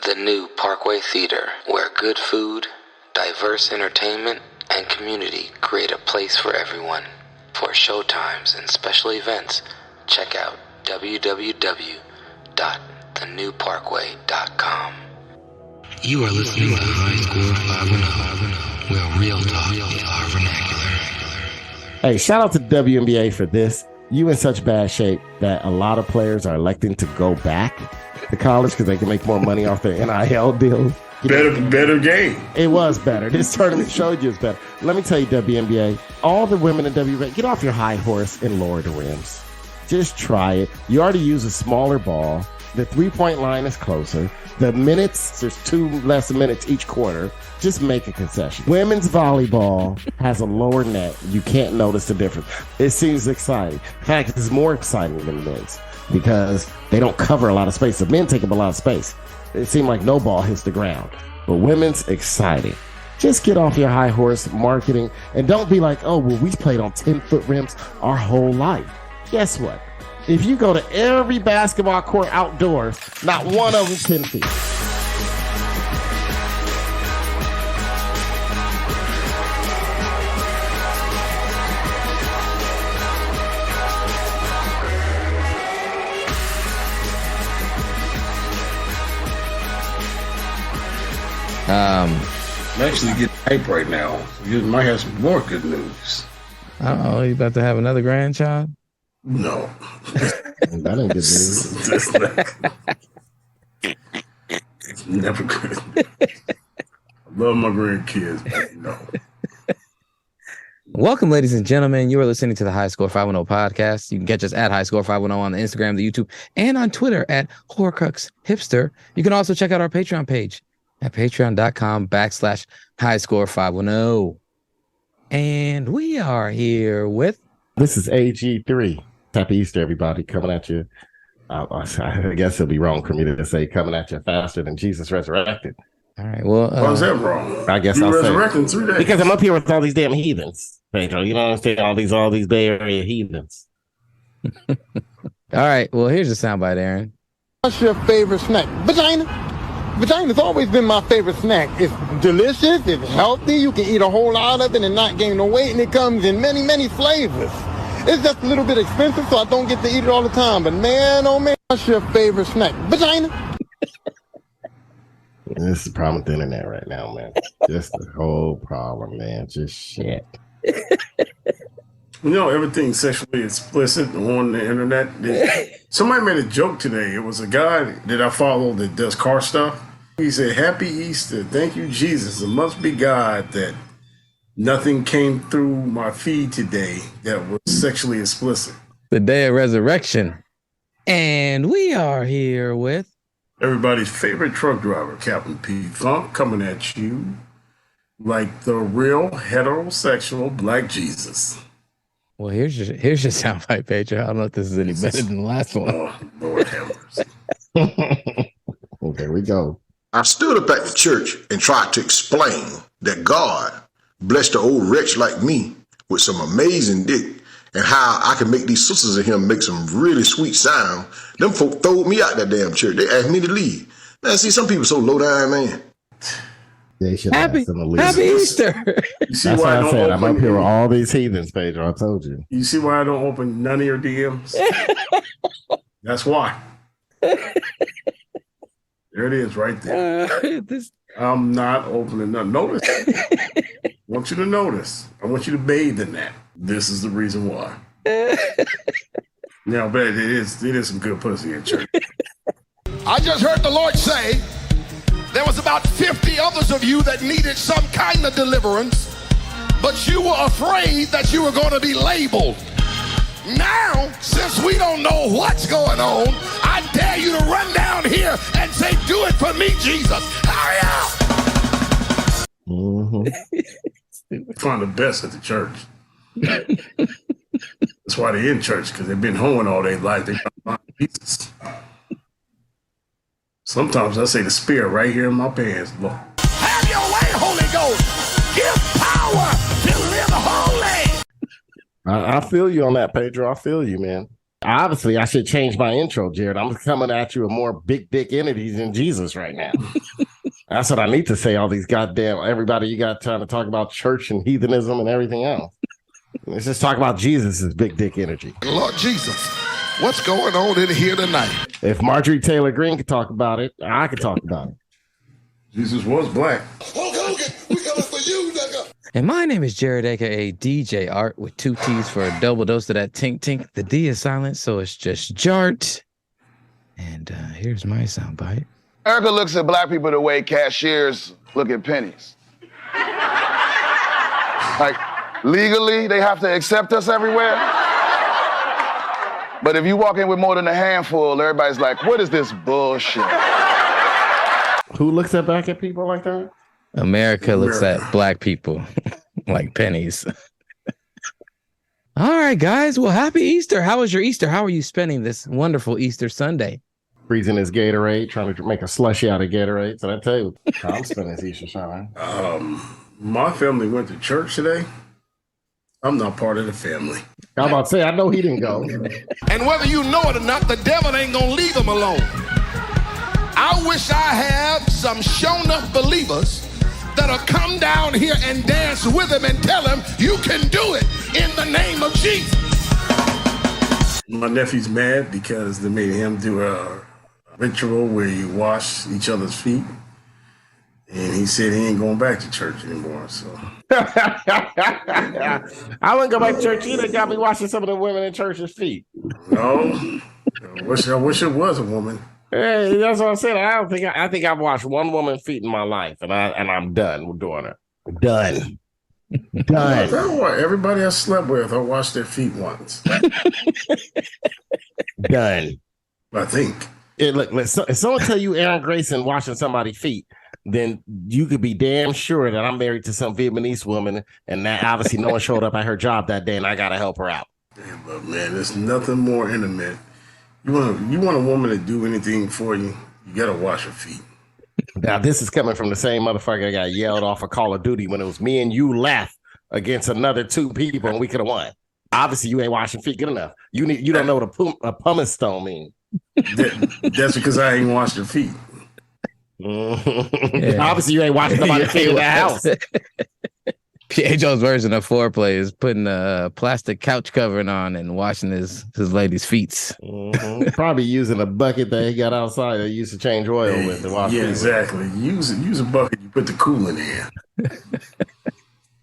The new Parkway Theater, where good food, diverse entertainment, and community create a place for everyone. For showtimes and special events, check out www.thenewparkway.com. You are listening to High Score 510, where real talk is our vernacular. Hey, shout out to WNBA for this. You in such bad shape that a lot of players are electing to go back to college because they can make more money off their NIL deals. Better game. It was better. This tournament showed you it's better. Let me tell you, WNBA, all the women in WNBA, get off your high horse and lower the rims. Just try it. You already use a smaller ball. The three-point line is closer. The minutes, there's 2 less minutes each quarter. Just make a concession. Women's volleyball has a lower net. You can't notice the difference. It seems exciting. In fact, it's more exciting than men's because they don't cover a lot of space. The men take up a lot of space. It seemed like no ball hits the ground. But women's exciting. Just get off your high horse marketing and don't be like, oh, well, we played on 10-foot rims our whole life. Guess what? If you go to every basketball court outdoors, not one of them 10 feet. I'm actually getting hype right now. You might have some more good news. Uh-oh, you about to have another grandchild? No. That ain't good news. It's never good. I love my grandkids, but no. Welcome, ladies and gentlemen. You are listening to the High Score 510 podcast. You can catch us at High Score 510 on the Instagram, the YouTube, and on Twitter at Horcrux Hipster. You can also check out our Patreon page at patreon.com/High Score 510. And we are here with... This is AG3. Happy Easter, everybody, coming at you. I guess it'll be wrong for me to say coming at you faster than Jesus resurrected. All right, well... Why is that wrong? I guess you I'll resurrected say in 3 days. because I'm up here with all these damn heathens, Pedro. You know what I'm saying? All these Bay Area heathens. All right, well, here's a soundbite, Aaron. What's your favorite snack? Vagina. Vagina's always been my favorite snack. It's delicious, it's healthy, you can eat a whole lot of it and not gain no weight, and it comes in many, many flavors. It's just a little bit expensive, so I don't get to eat it all the time. But man, oh man, what's your favorite snack? Vagina. This is the problem with the internet right now, man. Just the whole problem, man. Just shit. You know, everything's sexually explicit on the internet. Somebody made a joke today. It was a guy that I follow that does car stuff. He said, "Happy Easter. Thank you, Jesus. It must be God that nothing came through my feed today that was sexually explicit." The day of resurrection. And we are here with... Everybody's favorite truck driver, Captain P. Funk, coming at you like the real heterosexual black Jesus. Well, here's your soundbite, Pedro. I don't know if this is any better than the last one. Oh, Lord have mercy. Well, there we go. I stood up at the church and tried to explain that God blessed an old wretch like me with some amazing dick and how I can make these sisters of him make some really sweet sound. Them folk throwed me out that damn church. They asked me to leave. Man, see, some people so low down, man. They should ask them to leave. Happy Easter. You see That's why why I said I'm up here with all these heathens, Pedro. I told you. You see why I don't open none of your DMs? That's why. There it is right there. I'm not opening none. Notice. I want you to notice. I want you to bathe in that. This is the reason why. Now, but it is some good pussy in church. I just heard the Lord say there was about 50 others of you that needed some kind of deliverance, but you were afraid that you were going to be labeled. Now, since we don't know what's going on, I dare you to run down here and say, "Do it for me, Jesus. Hurry up." Mm-hmm. Find the best at the church. That's why they're in church, because they've been hoeing all their life. They find Jesus. Sometimes I say the spirit right here in my pants, Lord. Have your way, Holy Ghost. Give power to live holy. I feel you on that, Pedro. I feel you, man. Obviously, I should change my intro, Jared. I'm coming at you with more big dick entities than Jesus right now. That's what I need to say. All these goddamn everybody you got trying to talk about church and heathenism and everything else. Let's just talk about Jesus' big dick energy. Lord Jesus, what's going on in here tonight? If Marjorie Taylor Greene could talk about it, I could talk about it. Jesus was black. Hulk Hogan, we coming for you, nigga. And my name is Jared, aka DJ Art, with 2 T's for a double dose of that tink tink. The D is silent, so it's just Jart. And here's my soundbite. Erica looks at black people the way cashiers look at pennies. Like, legally, they have to accept us everywhere. But if you walk in with more than a handful, everybody's like, what is this bullshit? Who looks back at people like that? America looks at black people like pennies. All right, guys. Well, happy Easter. How was your Easter? How are you spending this wonderful Easter Sunday? Freezing his Gatorade, trying to make a slushy out of Gatorade. So I tell you, how I'm spending this Easter Sunday. My family went to church today. I'm not part of the family. I'm about to say, I know he didn't go. And whether you know it or not, the devil ain't gonna leave them alone. I wish I had some shown up believers that'll come down here and dance with him and tell him you can do it in the name of Jesus. My nephew's mad because they made him do a ritual where you wash each other's feet. And he said he ain't going back to church anymore. So I wouldn't go back to church either. Got me washing some of the women in church's feet. No, I wish it was a woman. Hey, that's what I said. I think I've washed one woman's feet in my life, and I'm done with doing it. Done. Everybody I slept with, I washed their feet once. Done. I think. Look, if someone tell you Aaron Grayson washing somebody's feet, then you could be damn sure that I'm married to some Vietnamese woman, and that obviously no one showed up at her job that day, and I gotta help her out. Yeah, but man, there's nothing more intimate. You want a woman to do anything for you, you gotta wash her feet. Now this is coming from the same motherfucker that got yelled off of Call of Duty when it was me and you left against another 2 people and we could have won. Obviously, you ain't washing feet good enough. You don't know what a pumice stone means. That's because I ain't washed her feet. Yeah. Obviously, you ain't washing somebody's feet in the house. Joe's version of foreplay is putting a plastic couch covering on and washing his lady's feet. Probably using a bucket that he got outside that he used to change oil with. To wash exactly. Use a bucket. You put the coolant in.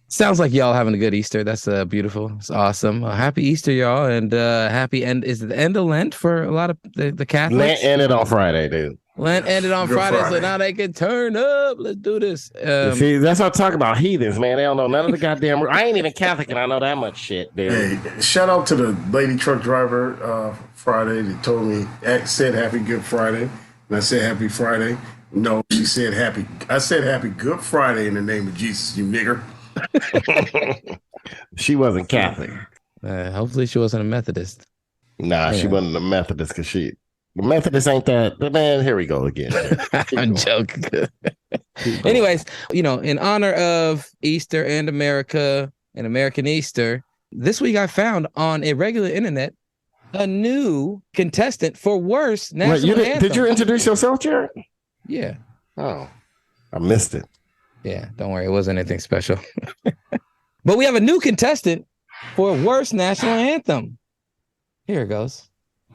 Sounds like y'all having a good Easter. That's beautiful. It's awesome. Happy Easter, y'all, and happy end. Is it the end of Lent for a lot of the Catholics? Lent ended on Friday, dude. Lent ended on Friday, so now they can turn up. Let's do this. See, that's what I'm talking about. Heathens, man. They don't know none of the goddamn. I ain't even Catholic, and I know that much shit, dude. Hey, shout out to the lady truck driver Friday that told me, said Happy Good Friday, and I said Happy Friday. No, she said Happy. I said Happy Good Friday in the name of Jesus, you nigger. She wasn't Catholic. Hopefully, she wasn't a Methodist. Nah, she wasn't a Methodist because the Methodist ain't that. Man, here we go again. I'm joking. Anyways, in honor of Easter and America and American Easter, this week I found on a regular internet a new contestant for worst national anthem. Did you introduce yourself, Jared? Yeah. Oh, I missed it. Yeah, don't worry. It wasn't anything special. But we have a new contestant for worst national anthem. Here it goes.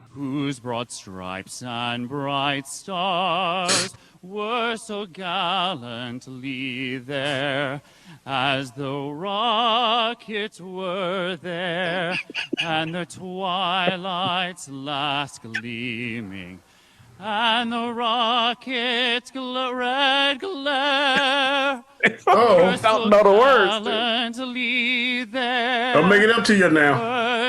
Whose broad stripes and bright stars were so gallantly there, as though rockets were there, and the twilight's last gleaming, and the rocket's red glare. Oh, I don't know the words. There, I'll make it up to you now.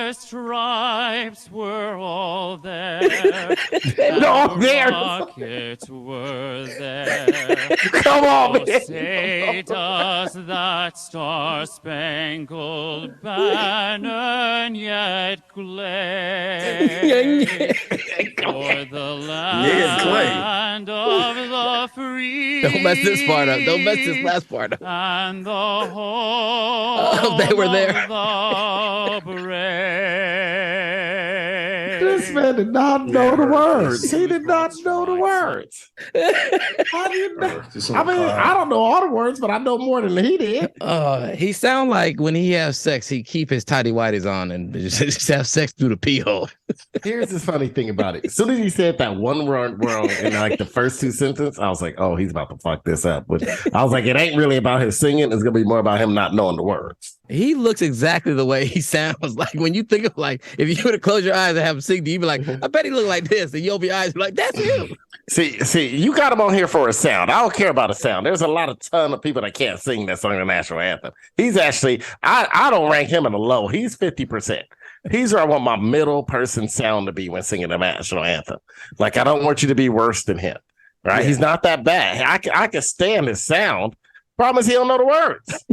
her stripes were all there. They're all there. Rockets were there. Come on, Oh, man. say does that star-spangled banner yet glare for the land of the free? Don't mess this part up. Don't mess this last part up. And the home they were there. of the brave. This man did not know the words. He did not know the words. How do you know? I mean, I don't know all the words, but I know more than he did. He sound like when he has sex, he keep his tidy whities on and just have sex through the pee hole. Here's the funny thing about it. As soon as he said that one word in like the first two sentences, I was like, oh, he's about to fuck this up. But I was like, it ain't really about his singing. It's gonna be more about him not knowing the words. He looks exactly the way he sounds. Like when you think of like, if you were to close your eyes and have him sing, you'd be like, I bet he look like this. And you open your eyes, you're like, that's him. See, you got him on here for a sound. I don't care about a sound. There's a ton of people that can't sing that song, the national anthem. He's actually, I don't rank him in the low. He's 50%. He's where I want my middle person sound to be when singing the national anthem. Like, I don't want you to be worse than him, right? Yeah. He's not that bad. I can stand his sound. Problem is he don't know the words.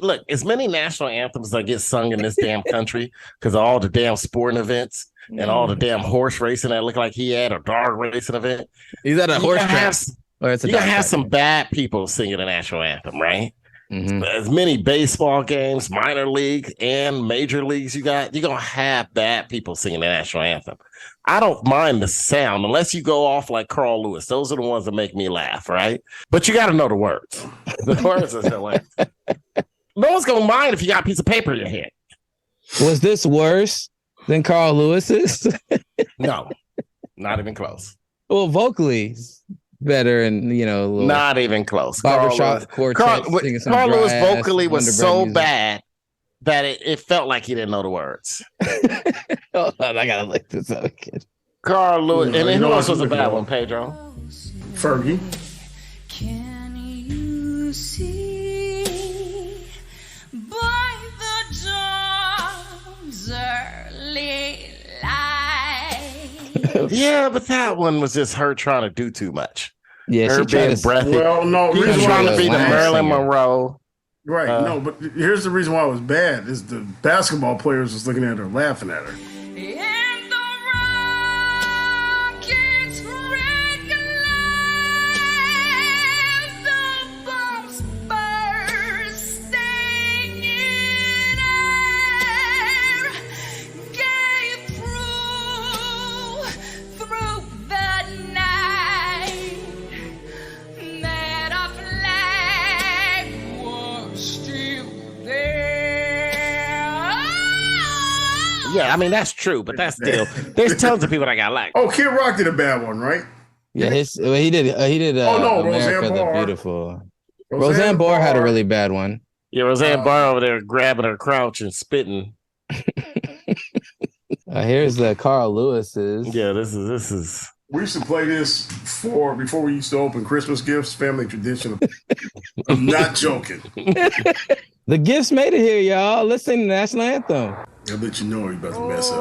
Look, as many national anthems that get sung in this damn country because of all the damn sporting events and all the damn horse racing that look like he had, a dog racing event. He's at a horse track. You gotta have some bad people singing the national anthem, right? Mm-hmm. As many baseball games, minor league and major leagues you're gonna have bad people singing the national anthem. I don't mind the sound unless you go off like Carl Lewis. Those are the ones that make me laugh, right? But you got to know the words. The words are hilarious. No one's gonna mind if you got a piece of paper in your hand. Was this worse than Carl Lewis's? No, not even close. Well, vocally better, and not even close. Barbershop quartet. Carl Lewis vocally was so bad that it felt like he didn't know the words. Hold on, I gotta look this up again. Carl Lewis, and then who else was a bad one, Pedro? Fergie. Can you see by the dawn's early light? Yeah, but that one was just her trying to do too much. Yeah, her being breathy. Well, no, she was trying to be the Marilyn Monroe. Right, no, but here's the reason why it was bad is the basketball players was looking at her, laughing at her. And the rockets red glass, the bombs bursting in air, gave through the night, that a flag was still there. Yeah, I mean that's true, but that's still there's tons of people that got like. Oh, Kid Rock did a bad one, right? Yeah, he did. America the Beautiful. Roseanne Barr had a really bad one. Yeah, Roseanne Barr over there grabbing her crotch and spitting. Here's the Carl Lewis's. Yeah, this is. We used to play this before we used to open Christmas gifts. Family tradition. I'm not joking. The gifts made it here, y'all. Let's sing the national anthem. I'll let you know you're about to mess up.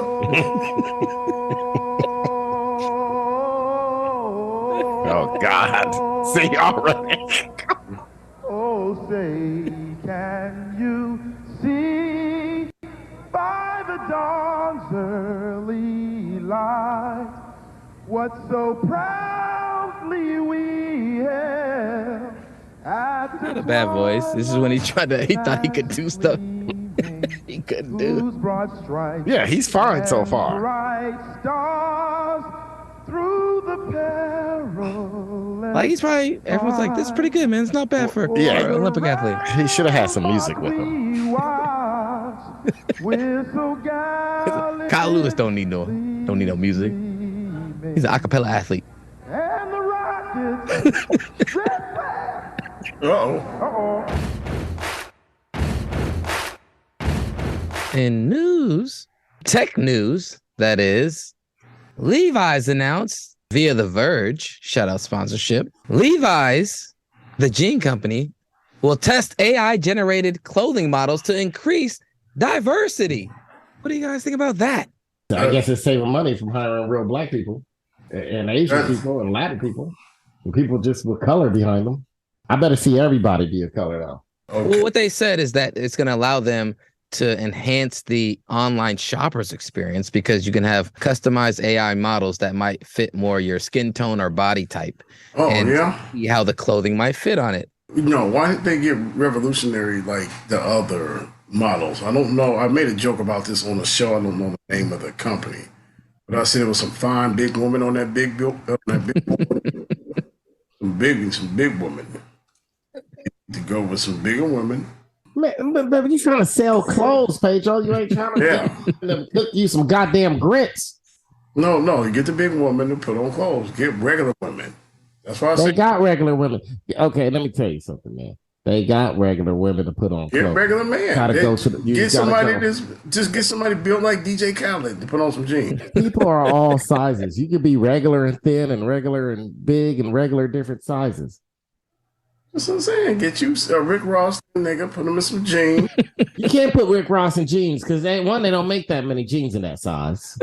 Oh God! See already. Oh, say, can you see by the dawn's early light what so proudly we have? Not a bad voice. This is when he thought he could do stuff he couldn't do. Yeah, he's fine so far. Like he's probably everyone's like, this is pretty good, man. It's not bad for an Olympic athlete. He should have had some music with him. Kyle Lewis don't need no music. He's an acapella athlete. In tech news, that is, Levi's announced via The Verge, shout out sponsorship, Levi's, the jean company, will test AI-generated clothing models to increase diversity. What do you guys think about that? I guess it's saving money from hiring real black people and Asian people and Latin people and people just with color behind them. I better see everybody be a color now. Okay. Well, what they said is that it's going to allow them to enhance the online shopper's experience because you can have customized AI models that might fit more your skin tone or body type. See how the clothing might fit on it. Why didn't they get revolutionary like the other models? I don't know. I made a joke about this on the show. I don't know the name of the company. But I said there was some fine big woman on that big bill. some big women. To go with some bigger women. Man, but you trying to sell clothes, Pedro. You ain't trying to cook you some goddamn grits. No, you get the big woman to put on clothes. Get regular women. That's why I They said got regular women. Okay, let me tell you something, man. They got regular women to put on clothes. get regular man. Get somebody built like DJ Khaled to put on some jeans. People are all sizes. You could be regular and thin and regular and big and regular different sizes. That's what I'm saying. Get you a Rick Ross nigga, put him in some jeans. You can't put Rick Ross in jeans because they don't make that many jeans in that size.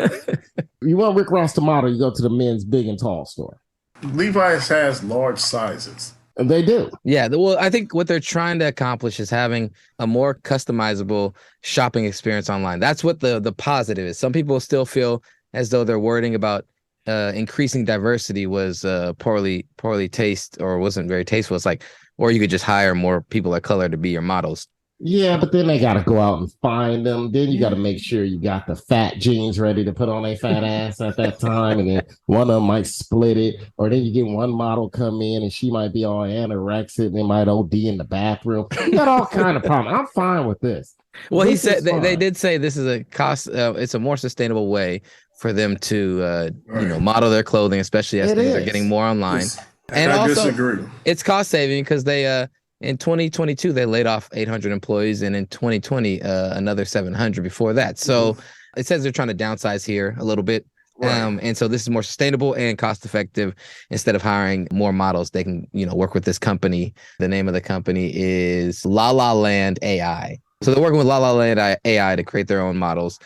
You want Rick Ross to model, you go to the men's big and tall store. Levi's has large sizes. And they do. Yeah. Well, I think what they're trying to accomplish is having a more customizable shopping experience online. That's what the positive is. Some people still feel as though their wording about increasing diversity was poorly taste or wasn't very tasteful. It's like, or you could just hire more people of color to be your models. Yeah, but then they got to go out and find them. Then you got to make sure you got the fat jeans ready to put on a fat ass at that time. And then one of them might split it. Or then you get one model come in and she might be all anorexic and they might OD in the bathroom. You got all kind of problems. I'm fine with this. Well, he said they did say this is a cost. It's a more sustainable way for them to model their clothing, especially as things are getting more online. And I also, disagree. It's cost saving because they in 2022 they laid off 800 employees, and in 2020 another 700 before that. So it says they're trying to downsize here a little bit. Right. And so this is more sustainable and cost effective. Instead of hiring more models, they can work with this company. The name of the company is La La Land AI. So they're working with La La Land AI to create their own models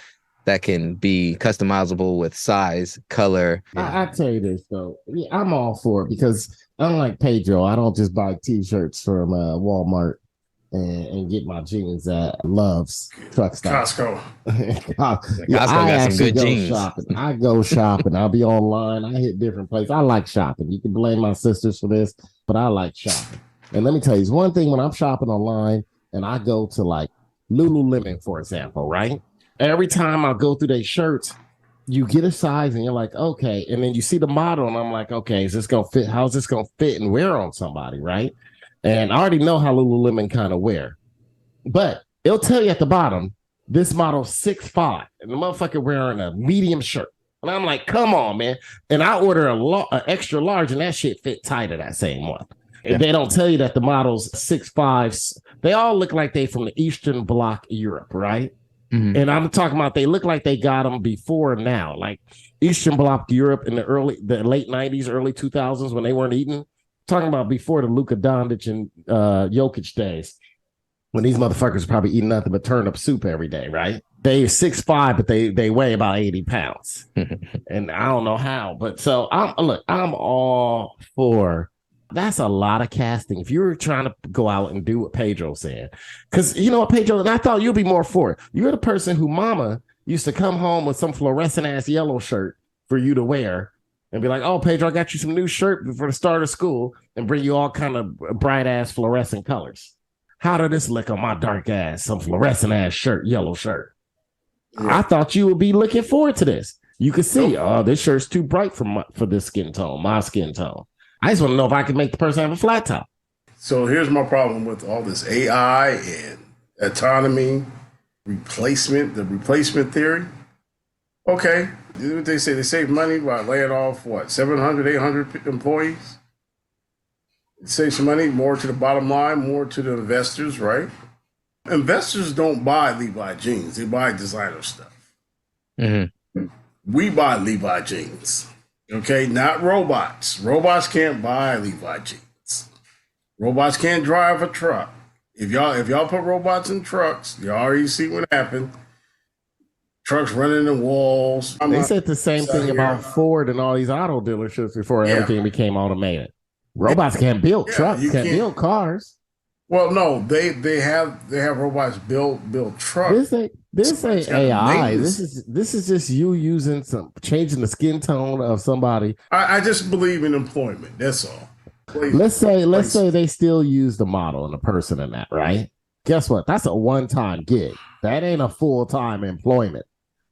that can be customizable with size, color. I tell you this though, I'm all for it because unlike Pedro, I don't just buy T-shirts from Walmart and get my jeans at Love's truck stop. Costco. Costco got some good jeans. Shopping. I go shopping. I'll be online. I hit different places. I like shopping. You can blame my sisters for this, but I like shopping. And let me tell you, it's one thing when I'm shopping online and I go to like Lululemon, for example, right? Every time I go through their shirts, you get a size and you're like, okay. And then you see the model and I'm like, okay, is this going to fit? How's this going to fit and wear on somebody, right? And I already know how Lululemon kind of wear. But it'll tell you at the bottom, this model's 6'5", and the motherfucker wearing a medium shirt. And I'm like, come on, man. And I order an extra large and that shit fit tight to that same one. Yeah. They don't tell you that the model's 6'5". They all look like they from the Eastern Bloc Europe, right? Mm-hmm. And I'm talking about they look like they got them before now, like Eastern Bloc Europe in the late 90s, early 2000s when they weren't eating. Talking about before the Luka Doncic and Jokic days, when these motherfuckers probably eating nothing but turnip soup every day, right? They're 6'5", but they weigh about 80 pounds. And I don't know how, but so I'm all for. That's a lot of casting. If you're trying to go out and do what Pedro said, because you know what, Pedro, and I thought you'd be more for it. You're the person who mama used to come home with some fluorescent ass yellow shirt for you to wear and be like, oh, Pedro, I got you some new shirt for the start of school, and bring you all kind of bright ass fluorescent colors. How did this look on my dark ass, some fluorescent ass shirt, yellow shirt? Yeah. I thought you would be looking forward to this. You could see, oh, this shirt's too bright for this skin tone, my skin tone. I just want to know if I can make the person have a flat top. So here's my problem with all this AI and autonomy, the replacement theory. Okay, what they say, they save money by laying off, 700, 800 employees? It saves some money, more to the bottom line, more to the investors, right? Investors don't buy Levi jeans, they buy designer stuff. Mm-hmm. We buy Levi jeans. Okay, not robots. Robots can't buy Levi jeans. Robots can't drive a truck. If y'all put robots in trucks, you already see what happened. Trucks running the walls. They said the same thing about Ford and all these auto dealerships before everything became automated. Robots can't build trucks, can't build cars. Well, no, they have robots build trucks. This ain't AI. This is just you changing the skin tone of somebody. I just believe in employment. That's all. Let's say they still use the model and the person in that, right? Guess what? That's a one-time gig. That ain't a full-time employment.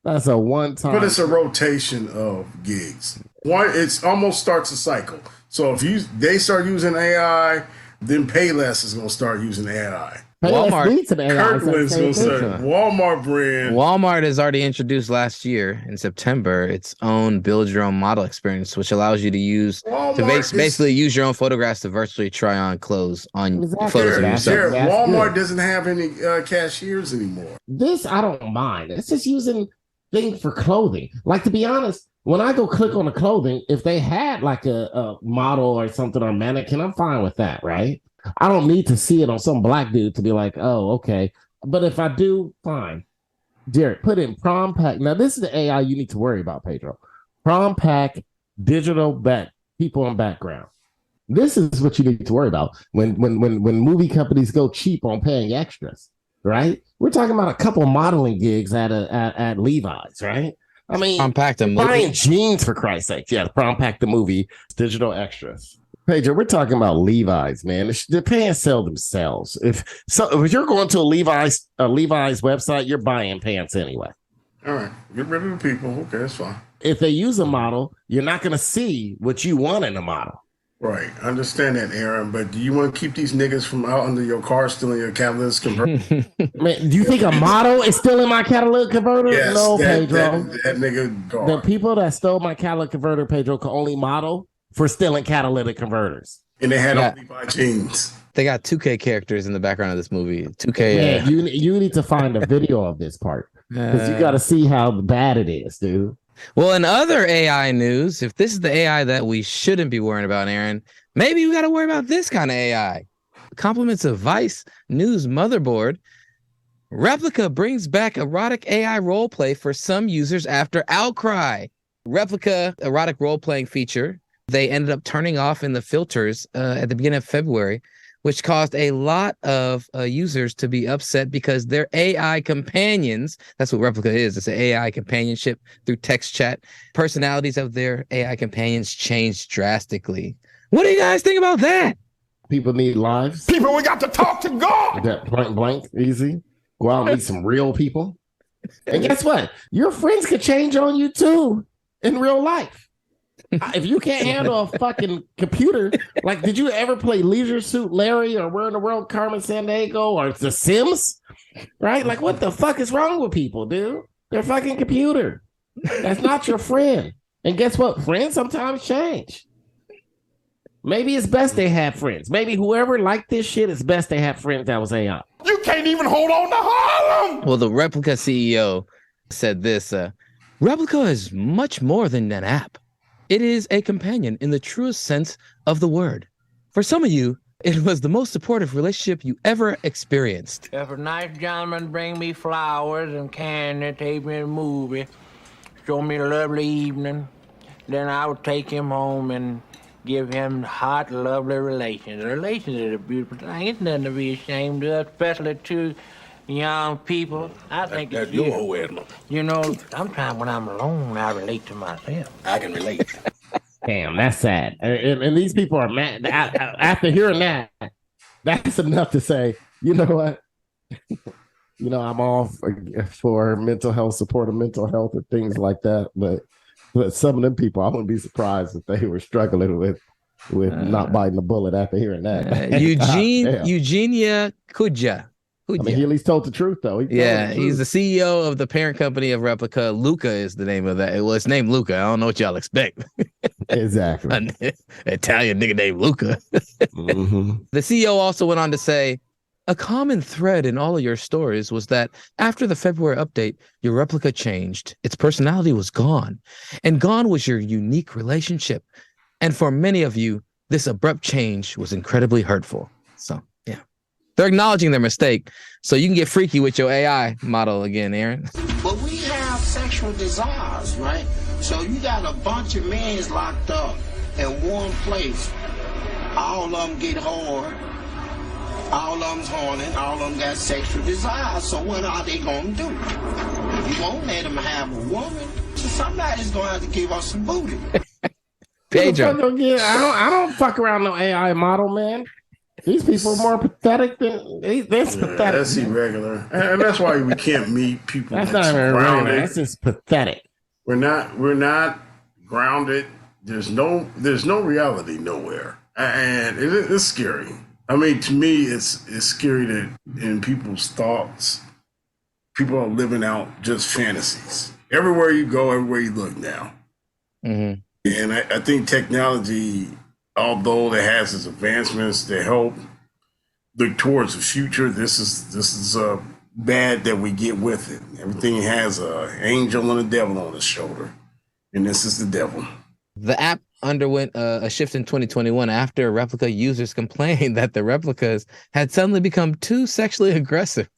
That's a one-time. But it's a rotation of gigs. One, it's almost starts a cycle. So if they start using AI, then Payless is going to start using AI. Walmart needs an AI. Kirkland's going to start. Walmart brand. Walmart has already introduced last year in September its own build your own model experience, which allows you to use basically use your own photographs to virtually try on clothes on photos of yourself. Walmart doesn't have any cashiers anymore. This I don't mind. It's just using things for clothing. Like, to be honest, when I go click on the clothing, if they had like a model or something or mannequin, I'm fine with that, right? I don't need to see it on some black dude to be like, oh, okay. But if I do, fine. Derek, put in prom pack. Now, this is the AI you need to worry about, Pedro. Prom pack, digital people in background. This is what you need to worry about when movie companies go cheap on paying extras, right? We're talking about a couple modeling gigs at Levi's, right? I mean, Prom pack the movie. Buying jeans, for Christ's sake. Yeah, prom pack the movie, digital extras. Pedro, we're talking about Levi's, man. The pants sell themselves. If you're going to a Levi's website, you're buying pants anyway. All right, get rid of the people. Okay, that's fine. If they use a model, you're not going to see what you want in a model. Right, I understand that, Aaron. But do you want to keep these niggas from out under your car stealing your catalyst converter? Man, do you think a model is still in my catalytic converter? Yes, no, Pedro. That nigga car. The people that stole my catalytic converter, Pedro, can only model for stealing catalytic converters. And they had on Levi jeans. They got 2K characters in the background of this movie. 2K. Yeah, you need to find a video of this part because you got to see how bad it is, dude. Well, in other AI news, if this is the AI that we shouldn't be worrying about, Aaron, maybe we got to worry about this kind of AI. Compliments of Vice News motherboard. Replika brings back erotic AI roleplay for some users after outcry. Replika erotic role-playing feature they ended up turning off in the filters at the beginning of February, which caused a lot of users to be upset because their AI companions, that's what Replika is, it's an AI companionship through text chat, personalities of their AI companions changed drastically. What do you guys think about that? People need lives. People, we got to talk to God. That blank, easy. Go out and meet some real people. And guess what? Your friends could change on you too in real life. If you can't handle a fucking computer, like, did you ever play Leisure Suit Larry or Where in the World Carmen Sandiego or The Sims? Right? Like, what the fuck is wrong with people, dude? They're fucking computer. That's not your friend. And guess what? Friends sometimes change. Maybe it's best they have friends. Maybe whoever liked this shit, it's best they have friends that was AI. You can't even hold on to Harlem. Well, the Replika CEO said this, Replika is much more than an app. It is a companion in the truest sense of the word. For some of you, it was the most supportive relationship you ever experienced. If a nice gentleman bring me flowers and candy, take me to a movie, show me a lovely evening, then I would take him home and give him hot, lovely relations. Relations are a beautiful thing. It's nothing to be ashamed of, especially to young people. I think it's beautiful. You know, sometimes when I'm alone, I relate to myself. I can relate. Damn, that's sad. And these people are mad. After hearing that, that's enough to say, you know what? I'm all for mental health, support of mental health and things like that. But some of them people, I wouldn't be surprised if they were struggling with not biting the bullet after hearing that. Eugenia Kudja. I mean, he at least told the truth, though. He's the CEO of the parent company of Replika. Luca is the name of that. Well, it's named Luca. I don't know what y'all expect. Exactly. An Italian nigga named Luca. Mm-hmm. The CEO also went on to say, a common thread in all of your stories was that after the February update, your Replika changed. Its personality was gone. And gone was your unique relationship. And for many of you, this abrupt change was incredibly hurtful. So, yeah. They're acknowledging their mistake, so you can get freaky with your AI model again, Aaron. But we have sexual desires, right? So you got a bunch of men locked up in one place. All of them get hard. All of them's horny. All of them got sexual desires. So what are they going to do? You won't let them have a woman. So somebody's going to have to give us some booty. Pedro. I don't fuck around no AI model, man. These people are more pathetic than that's pathetic. That's irregular, and that's why we can't meet people. That's not even regular. That's just pathetic. We're not grounded. There's no reality nowhere, and it's scary. I mean, to me, it's scary that in people's thoughts, people are living out just fantasies. Everywhere you go, everywhere you look now. Mm-hmm. And I think technology, although it has its advancements to help look towards the future, this is bad that we get with it. Everything has an angel and a devil on its shoulder, and this is the devil. The app underwent a shift in 2021 after Replika users complained that the replicas had suddenly become too sexually aggressive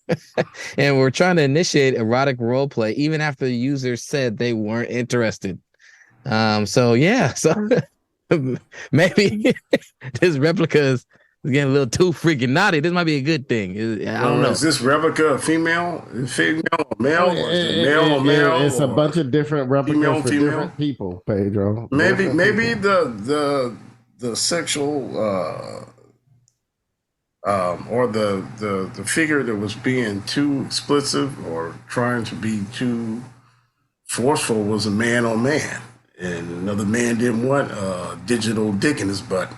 and were trying to initiate erotic roleplay even after the users said they weren't interested. So maybe this Replika is getting a little too freaking naughty. This might be a good thing. I don't know. Is this Replika a female or male? Male or male? It's a bunch of different replicas for female? different people, Pedro. Maybe the sexual or the figure that was being too explicit or trying to be too forceful was a man on man, and another man didn't want a digital dick in his butt.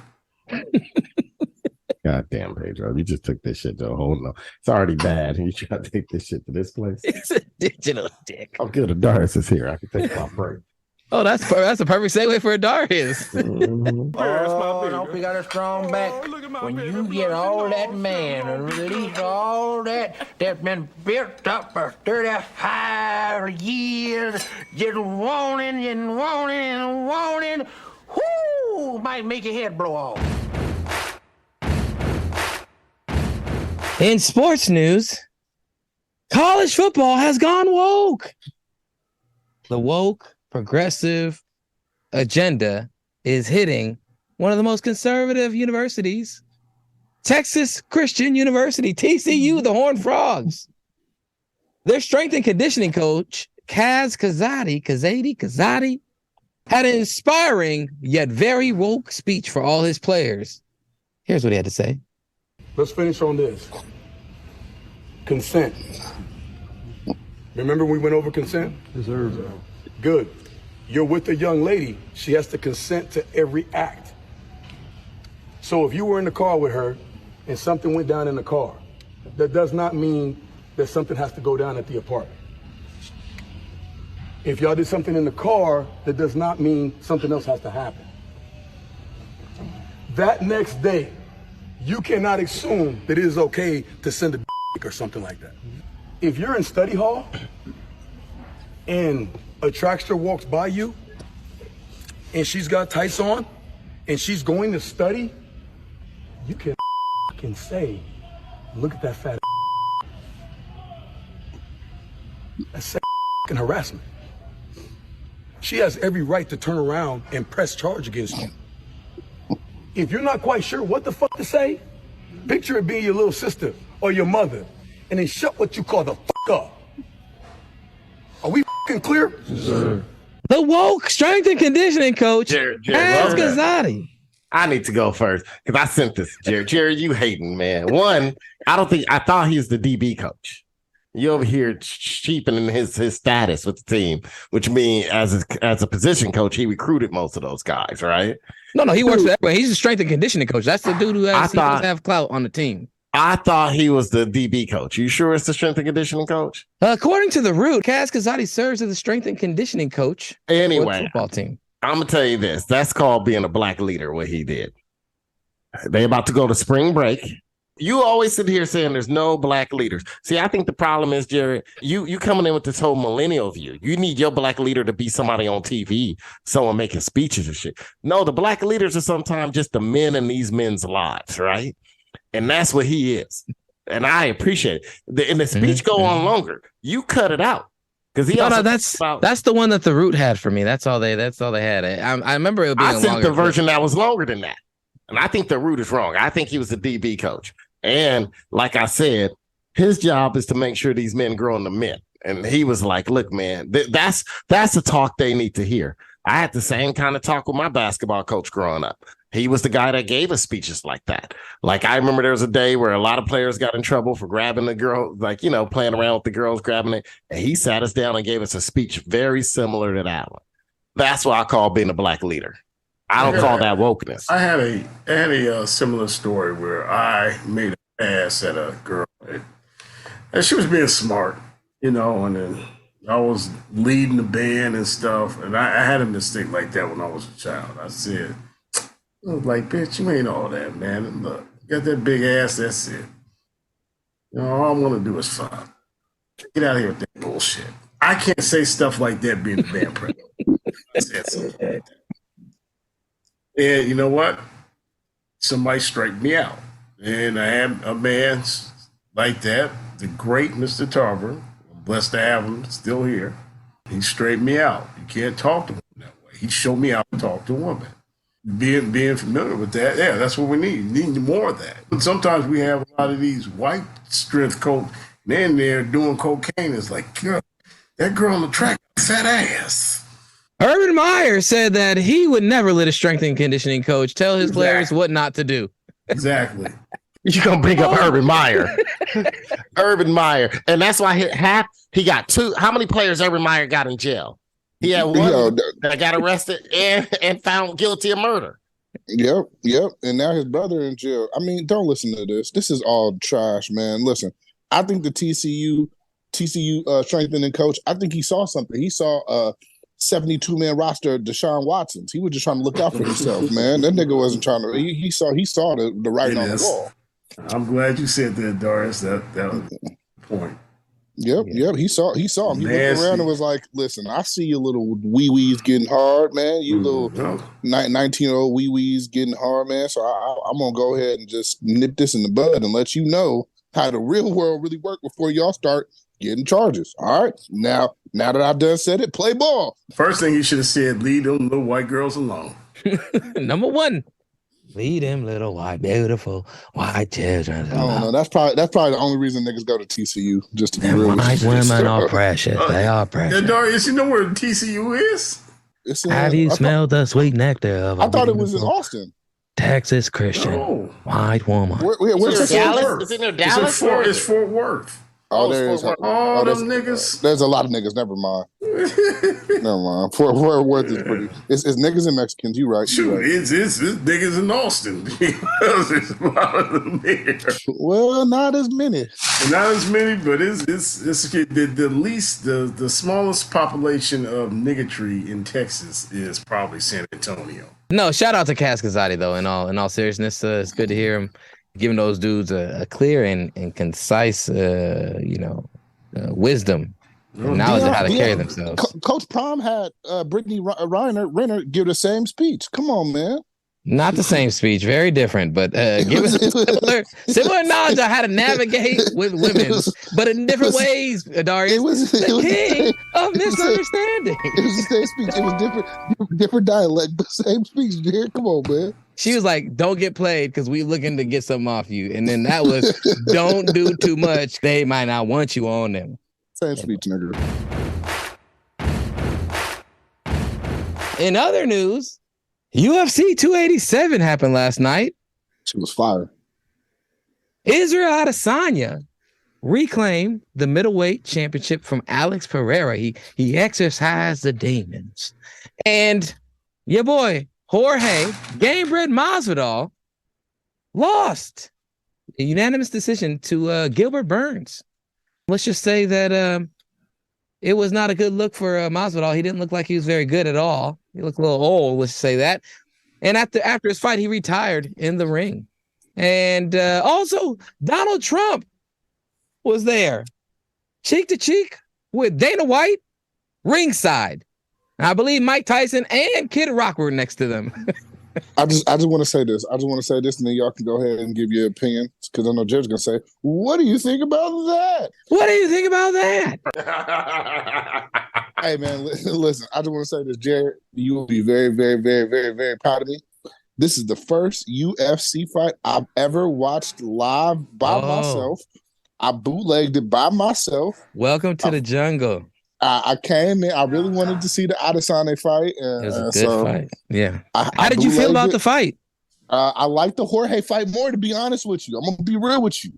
God damn, Pedro, you just took this shit to a whole no. It's already bad. You try to take this shit to this place. It's a digital dick. I'm good. Doris is here. I can take my break. Oh, that's a perfect segue for Darius. Mm-hmm. Oh, don't we got a strong back? When you get all that man and release all that's been built up for 35 years, just wanting and wanting and wanting, whoo, might make your head blow off. In sports news, college football has gone woke. The woke progressive agenda is hitting one of the most conservative universities, Texas Christian University, TCU, the Horned Frogs. Their strength and conditioning coach, Kazadi, had an inspiring yet very woke speech for all his players. Here's what he had to say. Let's finish on this. Consent. Remember we went over consent? Yes, sir. Good. You're with a young lady. She has to consent to every act. So if you were in the car with her and something went down in the car, that does not mean that something has to go down at the apartment. If y'all did something in the car, that does not mean something else has to happen. That next day, you cannot assume that it is okay to send a dick or something like that. If you're in study hall and a trackster walks by you and she's got tights on and she's going to study, you can say, look at that fat. That's harassment. She has every right to turn around and press charge against you. If you're not quite sure what the fuck to say, picture it being your little sister or your mother, and then shut what you call the fuck up. Are we fucking clear? Yes, sir. The woke strength and conditioning coach, Kazadi. I need to go first because I sent this to Jared. Jared, you hating, man. One, I thought he was the DB coach. You over here cheapening his status with the team, which means as a position coach, he recruited most of those guys, right? No, he works for everybody. He's a strength and conditioning coach. That's the dude who has have clout on the team. I thought he was the DB coach. You sure it's the strength and conditioning coach? According to The Root, Kazadi serves as the strength and conditioning coach anyway, for the football team. I'm going to tell you this. That's called being a black leader, what he did. They about to go to spring break. You always sit here saying there's no black leaders. See, I think the problem is, Jared, you coming in with this whole millennial view. You need your black leader to be somebody on TV, someone making speeches and shit. No, the black leaders are sometimes just the men in these men's lives, right? And that's what he is. And I appreciate it. And the speech go on longer. You cut it out. Because that's the one that The Root had for me. That's all they had. I remember it being I sent the version that was longer than that. And I think The Root is wrong. I think he was the DB coach. And like I said, his job is to make sure these men grow into men. And he was like, look, man, that's the talk they need to hear. I had the same kind of talk with my basketball coach growing up. He was the guy that gave us speeches like that. Like, I remember there was a day where a lot of players got in trouble for grabbing the girl, like, playing around with the girls, grabbing it. And he sat us down and gave us a speech very similar to that one. That's what I call being a black leader. I don't call that wokeness. I had a similar story where I made a pass at a girl, and she was being smart, and then I was leading the band and stuff, and I had a mistake like that when I was a child. I said, bitch, you ain't all that, man. And look, you got that big ass, that's it. All I want to do is fun. Get out of here with that bullshit. I can't say stuff like that being a band president. I said something like that. And you know what? Somebody straightened me out. And I had a man like that, the great Mr. Tarver. I'm blessed to have him still here. He straightened me out. You can't talk to him that way. He showed me how to talk to a woman. Being familiar with that, yeah, that's what we need. We need more of that. But sometimes we have a lot of these white strength coach, and then they're doing cocaine. It's like, girl, that girl on the track, fat ass. Urban Meyer said that he would never let a strength and conditioning coach tell his players what not to do. Exactly. You're going to bring up Urban Meyer. Urban Meyer. And that's why he got two. How many players Urban Meyer got in jail? He had one that got arrested and found guilty of murder. Yep. And now his brother in jail. I mean, don't listen to this. This is all trash, man. Listen, I think the TCU strengthening coach, I think he saw something. He saw a 72-man roster of Deshaun Watson's. He was just trying to look out for himself, man. That nigga wasn't trying to. He saw the writing on the wall. I'm glad you said that, Doris. That was the point. Yep. He saw him. He looked around and was like, listen, I see your little wee-wees getting hard, man. You little 19-year-old wee-wees getting hard, man. So I'm going to go ahead and just nip this in the bud and let you know how the real world really work before y'all start getting charges. All right? Now that I've done said it, play ball. First thing you should have said, leave them little white girls alone. Number one. Lead them little white, beautiful white children. I don't know. That's probably the only reason niggas go to TCU, just to be real. White women are precious. They are precious. Darius, you know where TCU is? Have you smelled the sweet nectar of I thought it was in Austin. Texas Christian white woman. Where's Dallas? Is it near Dallas? It's Fort Worth. Oh, there is. Them niggas. There's a lot of niggas. Never mind. Never mind. Fort Worth is pretty. It's niggas and Mexicans. You right. Shoot, it's niggas in Austin. There's a lot of them there. Well, not as many. Not as many, but it's the smallest population of niggatry in Texas is probably San Antonio. No, shout out to Cascazzotti though. In all seriousness, it's good to hear him giving those dudes a clear and concise, wisdom and knowledge of how to carry themselves. Coach Prom had Brittany Renner give the same speech. Come on, man. Not the same speech, very different, but give us similar knowledge on how to navigate with women, but in different ways, Darius. It was the king of misunderstanding. It was the same speech. It was different dialect, but same speech, dude. Come on, man. She was like, don't get played because we looking to get something off you. And then that was, don't do too much. They might not want you on them. Same speech, nigga. In other news, UFC 287 happened last night. She was fire. Israel Adesanya reclaimed the middleweight championship from Alex Pereira. He exercised the demons. And your boy, Jorge, game-bred Masvidal, lost a unanimous decision to Gilbert Burns. Let's just say that it was not a good look for Masvidal. He didn't look like he was very good at all. He looked a little old, let's say that. And after his fight, he retired in the ring. And also, Donald Trump was there, cheek to cheek with Dana White, ringside. I believe Mike Tyson and Kid Rock were next to them. I just want to say this. And then y'all can go ahead and give your opinion, because I know Jared's going to say, what do you think about that? What do you think about that? Hey, man, listen, I just want to say this, Jared. You will be very, very, very, very, very proud of me. This is the first UFC fight I've ever watched live by myself. I bootlegged it by myself. Welcome to the jungle. I came in. I really wanted to see the Adesanya fight. It was a good fight. Yeah. How did you feel about the fight? I like the Jorge fight more, to be honest with you. I'm gonna be real with you.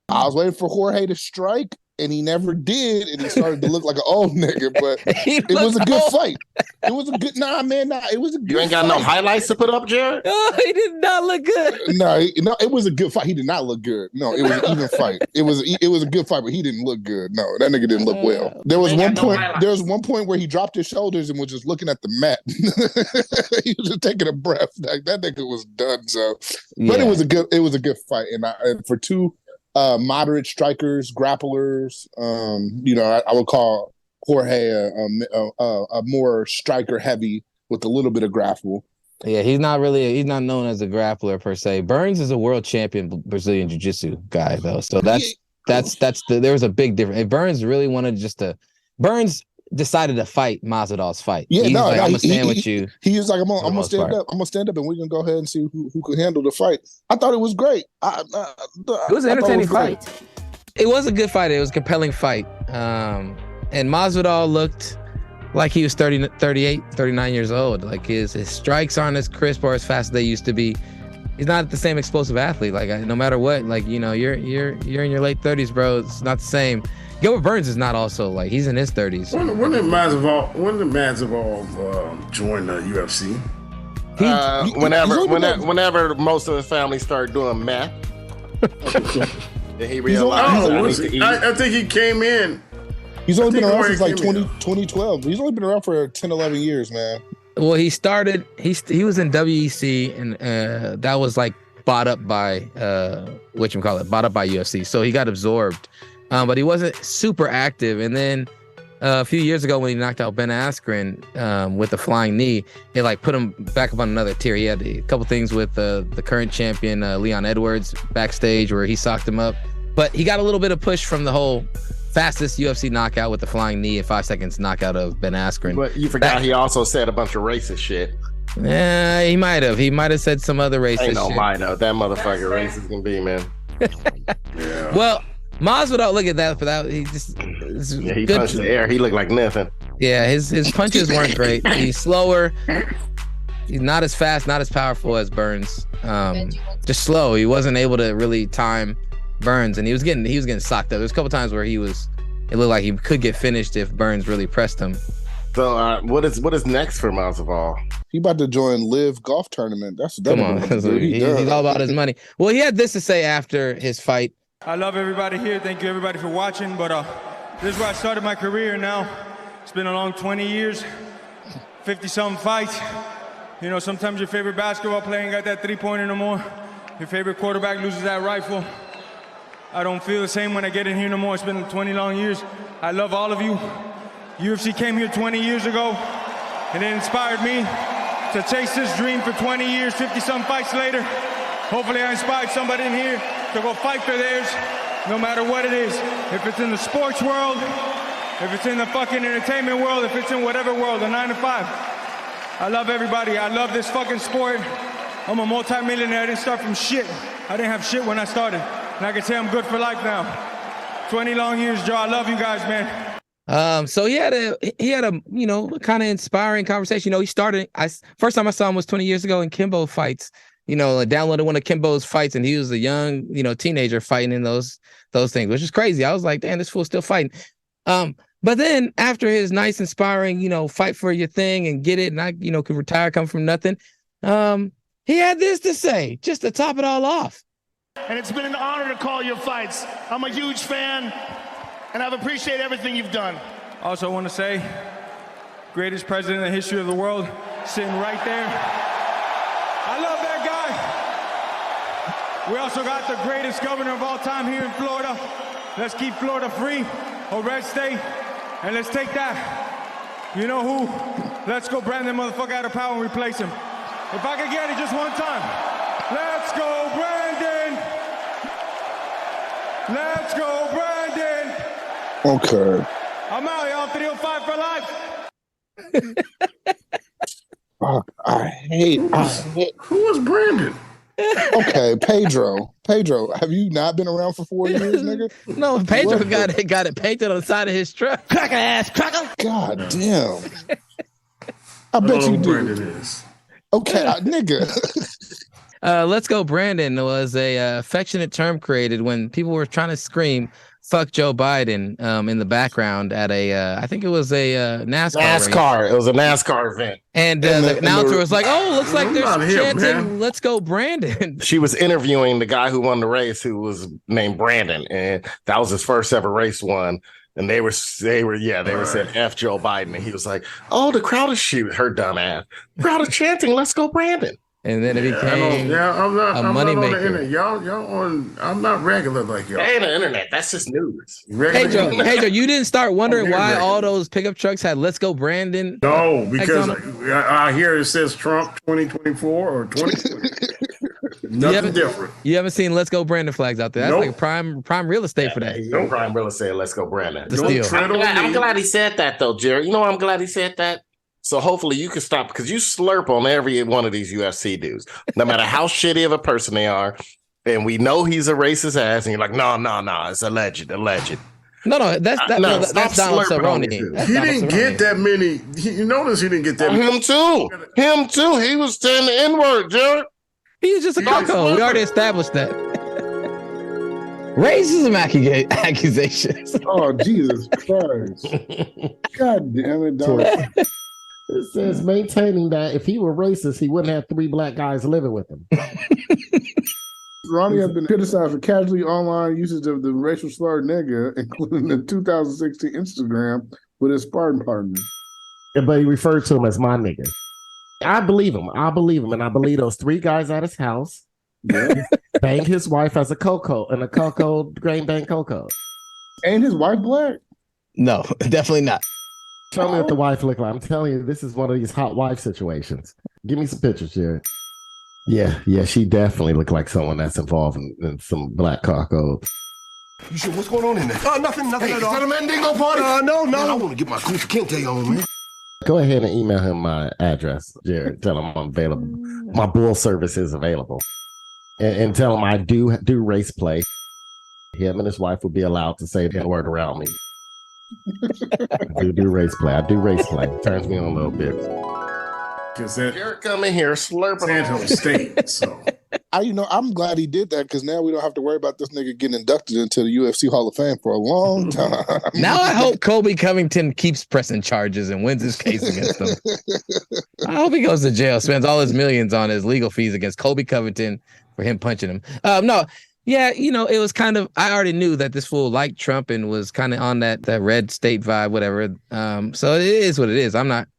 I was waiting for Jorge to strike, and he never did, and he started to look like an old nigga. But it was a good fight. It was a good. It was a good. You ain't got fight. no highlights to put up, Jared? Oh, he did not look good. No, it was a good fight. He did not look good. No, it was an even fight. It was a good fight, but he didn't look good. No, that nigga didn't look well. There was one point. There was one point where he dropped his shoulders and was just looking at the mat. He was just taking a breath. Like that nigga was done. So, but it was a good fight, and for two moderate strikers, grapplers, I would call Jorge a more striker heavy with a little bit of grapple. Yeah, he's not known as a grappler per se. Burns is a world champion Brazilian jiu-jitsu guy though. So there was a big difference. If Burns really wanted Burns decided to fight Masvidal's fight. Yeah, I'm gonna stand with you. He was like, I'm gonna stand up. I'm gonna stand up, and we're gonna go ahead and see who could handle the fight. I thought it was great. It was an entertaining fight. It was a good fight. It was a compelling fight. And Masvidal looked like he was 38, 39 years old. Like his strikes aren't as crisp or as fast as they used to be. He's not the same explosive athlete. Like no matter what, you're in your late 30s, bro. It's not the same. Gilbert Burns is not also like he's in his 30s. When did Masvidal join the UFC? Whenever most of his family started doing meth, then he realized. I think he came in. He's only been around since like 2012. He's only been around for 10, 11 years, man. Well, he started. He was in WEC, and that was like bought up by bought up by UFC. So he got absorbed. But he wasn't super active. And then a few years ago when he knocked out Ben Askren with the flying knee, it like put him back up on another tier. He had a couple things with the current champion, Leon Edwards, backstage where he socked him up. But he got a little bit of push from the whole fastest UFC knockout with the flying knee in 5 seconds knockout of Ben Askren. But you forgot he also said a bunch of racist shit. Yeah, he might have. He might have said some other racist shit. Might have. That motherfucker racist can be, man. Yeah. Well, Masvidal, look at that for that. He just he punched the air. He looked like nothing. Yeah, his punches weren't great. He's slower. He's not as fast, not as powerful as Burns. Just slow. He wasn't able to really time Burns, and he was getting socked up. There's a couple times where it looked like he could get finished if Burns really pressed him. So what is next for Masvidal? He about to join Live Golf Tournament. Come on. He's all about his money. Well, he had this to say after his fight. I love everybody here. Thank you everybody for watching. But this is where I started my career now. It's been a long 20 years, 50-something fights. You know, sometimes your favorite basketball player ain't got that three-pointer no more. Your favorite quarterback loses that rifle. I don't feel the same when I get in here no more. It's been 20 long years. I love all of you. UFC came here 20 years ago, and it inspired me to chase this dream for 20 years, 50-some fights later. Hopefully I inspired somebody in here to go fight for theirs, no matter what it is. If it's in the sports world, if it's in the fucking entertainment world, if it's in whatever world, the 9 to 5. I love everybody. I love this fucking sport. I'm a multi-millionaire. I didn't start from shit. I didn't have shit when I started. And I can say I'm good for life now. 20 long years, Joe. I love you guys, man. So he had a kind of inspiring conversation. He started. First time I saw him was 20 years ago in Kimbo fights. Downloaded one of Kimbo's fights, and he was a young, teenager fighting in those things, which is crazy. I was like, damn, this fool's still fighting. But then after his nice, inspiring, fight for your thing and get it, and I, could retire, come from nothing. He had this to say, just to top it all off. And it's been an honor to call your fights. I'm a huge fan, and I've appreciated everything you've done. Also, I want to say, greatest president in the history of the world, sitting right there. I love that guy. We also got the greatest governor of all time here in Florida. Let's keep Florida free, a red state, and let's take that. You know who? Let's go brand that motherfucker out of power and replace him. If I could get it just one time. Let's go, Brandon! Let's go, Brandon! Okay. I'm out, y'all. 305 for life. I hate. Who was Brandon? Okay, Pedro, have you not been around for 4 years, nigga? No, Pedro got it painted on the side of his truck. Cracker ass, cracker. God damn. I bet you do. Brandon is. Okay, nigga. Let's Go Brandon was a affectionate term created when people were trying to scream "fuck Joe Biden" in the background at I think it was a NASCAR race. It was a NASCAR event. And the announcer was like, "Oh, looks like they're chanting, let's go Brandon." She was interviewing the guy who won the race, who was named Brandon, and that was his first ever race won. And they were saying F Joe Biden, and he was like, "Oh, the crowd is her dumb ass. Crowd is chanting, let's go Brandon." And then it became I'm not on the moneymaker. internet. Y'all on. I'm not regular like y'all. That ain't the internet. That's just news. Hey Joe, you didn't start wondering why all those pickup trucks had "Let's Go Brandon"? No, because I hear it says Trump 2024 or 2020. Nothing different. You haven't seen "Let's Go Brandon" flags out there. That's like prime real estate for that. No prime real estate. Let's go Brandon. I'm glad he said that though, Jerry. You know why I'm glad he said that? So hopefully you can stop, because you slurp on every one of these UFC dudes, no matter how shitty of a person they are. And we know he's a racist ass, and you're like, no, it's alleged. No, that's Donald Cerrone. He didn't get that many. You notice he didn't get that many. Him too. He was saying the N-word, Jerry. He's just a cuckold. We already established that. Racism accusations. Oh, Jesus Christ. God damn it, dog. It says maintaining that if he were racist, he wouldn't have 3 black guys living with him. Ronnie has been criticized for casually online usage of the racial slur nigga, including the 2016 Instagram with his sparring partner. But he referred to him as my nigga. I believe him. And I believe those 3 guys at his house banged his wife as a cocoa in a cocoa grain bang cocoa. Ain't his wife black? No, definitely not. Tell me what the wife looked like. I'm telling you, this is one of these hot wife situations. Give me some pictures, Jared. Yeah, she definitely looked like someone that's involved in some black cocoa. You sure? What's going on in there? Oh, nothing Hey, at is all. that a Mandingo party? No. Man, I want to get my Kunta Kinte on, man. Go ahead and email him my address, Jared. Tell him I'm available. My bull service is available. And tell him I do race play. Him and his wife will be allowed to say the word around me. I do race play. It turns me on a little bit. Because that Jared come in here slurping Anthem State. So I'm glad he did that, because now we don't have to worry about this nigga getting inducted into the UFC Hall of Fame for a long time. Now I hope Colby Covington keeps pressing charges and wins his case against him. I hope he goes to jail, spends all his millions on his legal fees against Colby Covington for him punching him. Yeah, it was kind of, I already knew that this fool liked Trump and was kind of on that red state vibe, whatever. So it is what it is.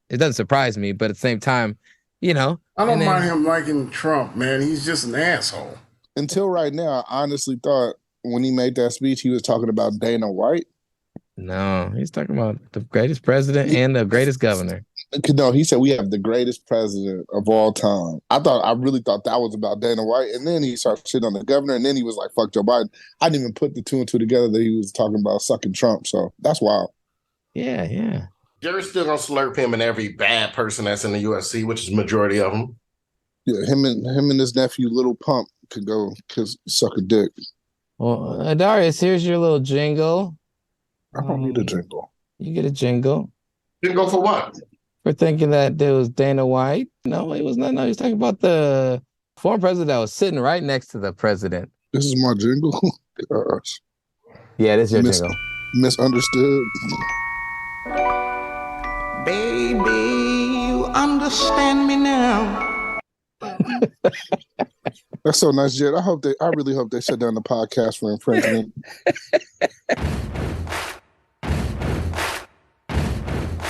It doesn't surprise me, but at the same time, I don't mind him liking Trump, man. He's just an asshole. Until right now, I honestly thought when he made that speech, he was talking about Dana White. No, he's talking about the greatest president and the greatest governor. No, he said we have the greatest president of all time. I really thought that was about Dana White, and then he started shitting on the governor, and then he was like, "Fuck Joe Biden." I didn't even put the 2 and 2 together that he was talking about sucking Trump. So that's wild. Yeah. Jerry's still gonna slurp him and every bad person that's in the UFC, which is the majority of them. Yeah, him and his nephew Little Pump could go suck a dick. Well, Darius, here's your little jingle. I don't need a jingle. You get a jingle. Jingle for what? For thinking that there was Dana White. No, it was not. No, he was talking about the former president that was sitting right next to the president. This is my jingle? Gosh. Yeah, this is your jingle. Misunderstood. Baby, you understand me now. That's so nice, Jed. I really hope they shut down the podcast for infringement.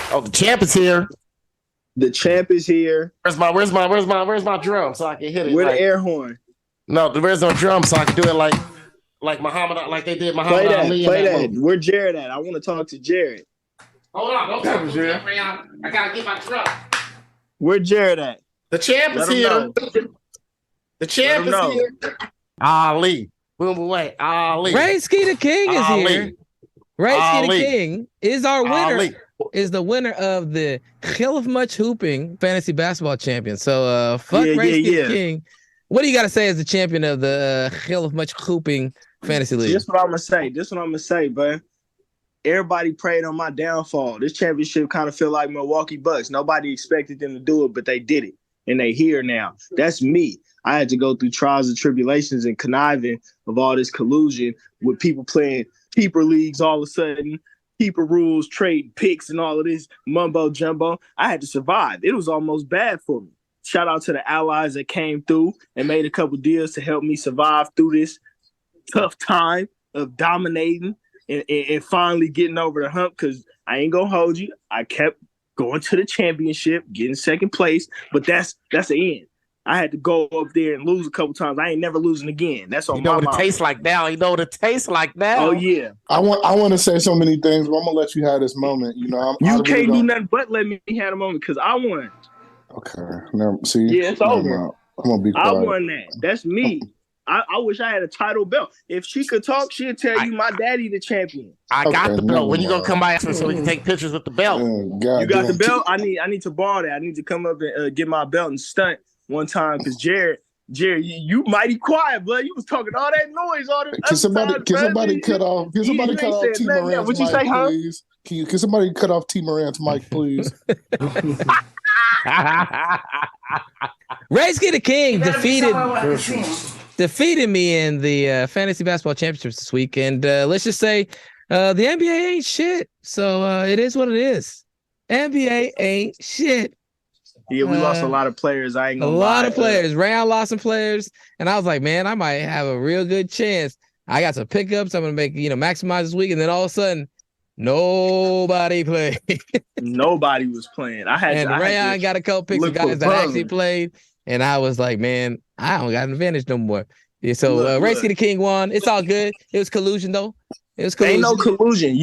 Oh, the champ is here. The champ is here. Where's my drum so I can hit it? Where the air horn? No, there's no drum so I can do it like Muhammad, like they did Muhammad Ali. Play that. Where Jared at? I want to talk to Jared. Hold on, don't talk to Jared. I gotta get my drum. Where Jared at? The champ is here. The champ is here. Ali. Boom, wait. Ali. RaySkitheKing is here. RaySkitheKing is our winner. Is the winner of the Hill of Much Hooping Fantasy Basketball Champion. So fuck RaySkitheKing. What do you got to say as the champion of the Hill of Much Hooping Fantasy League? This is what I'm gonna say, bud. Everybody prayed on my downfall. This championship kind of feel like Milwaukee Bucks. Nobody expected them to do it, but they did it. And they here now. That's me. I had to go through trials and tribulations and conniving of all this collusion with people playing keeper leagues all of a sudden, keeper rules, trade picks, and all of this mumbo jumbo. I had to survive. It was almost bad for me. Shout out to the allies that came through and made a couple deals to help me survive through this tough time of dominating and finally getting over the hump, because I ain't gonna hold you. I kept going to the championship, getting second place, but that's the end. I had to go up there and lose a couple times. I ain't never losing again. That's on You know my what it mind. tastes like now. You know what it tastes like now. Oh yeah. I want to say so many things, but I'm gonna let you have this moment. You know, You can't do nothing but let me have a moment because I won. Okay. Now, see. Yeah, it's over. I'm gonna be quiet. I won that. That's me. I wish I had a title belt. If she could talk, she'd tell you my daddy the champion. I got the belt. When you gonna come by so we can take pictures with the belt? You got the belt? I need to borrow that. I need to come up and get my belt and stunt one time because Jared, you mighty quiet, bud. You was talking all that noise, all that. Can somebody cut off T. Moran's What'd you say, mic, huh? please? Can somebody cut off T. Moran's mic, please? RaySkitheKing defeated me in the fantasy basketball championships this week, and let's just say the NBA ain't shit. So it is what it is. NBA ain't shit. Yeah, we lost a lot of players. I ain't gonna lie. A lot of players. Rayon lost some players, and I was like, man, I might have a real good chance. I got some pickups. I'm gonna make maximize this week, and then all of a sudden, nobody played. Nobody was playing. Rayon got a couple picks of guys that actually played, and I was like, man, I don't got an advantage no more. Yeah, so RaySkitheKing won. It's all good. It was collusion though. It was collusion. Ain't no collusion.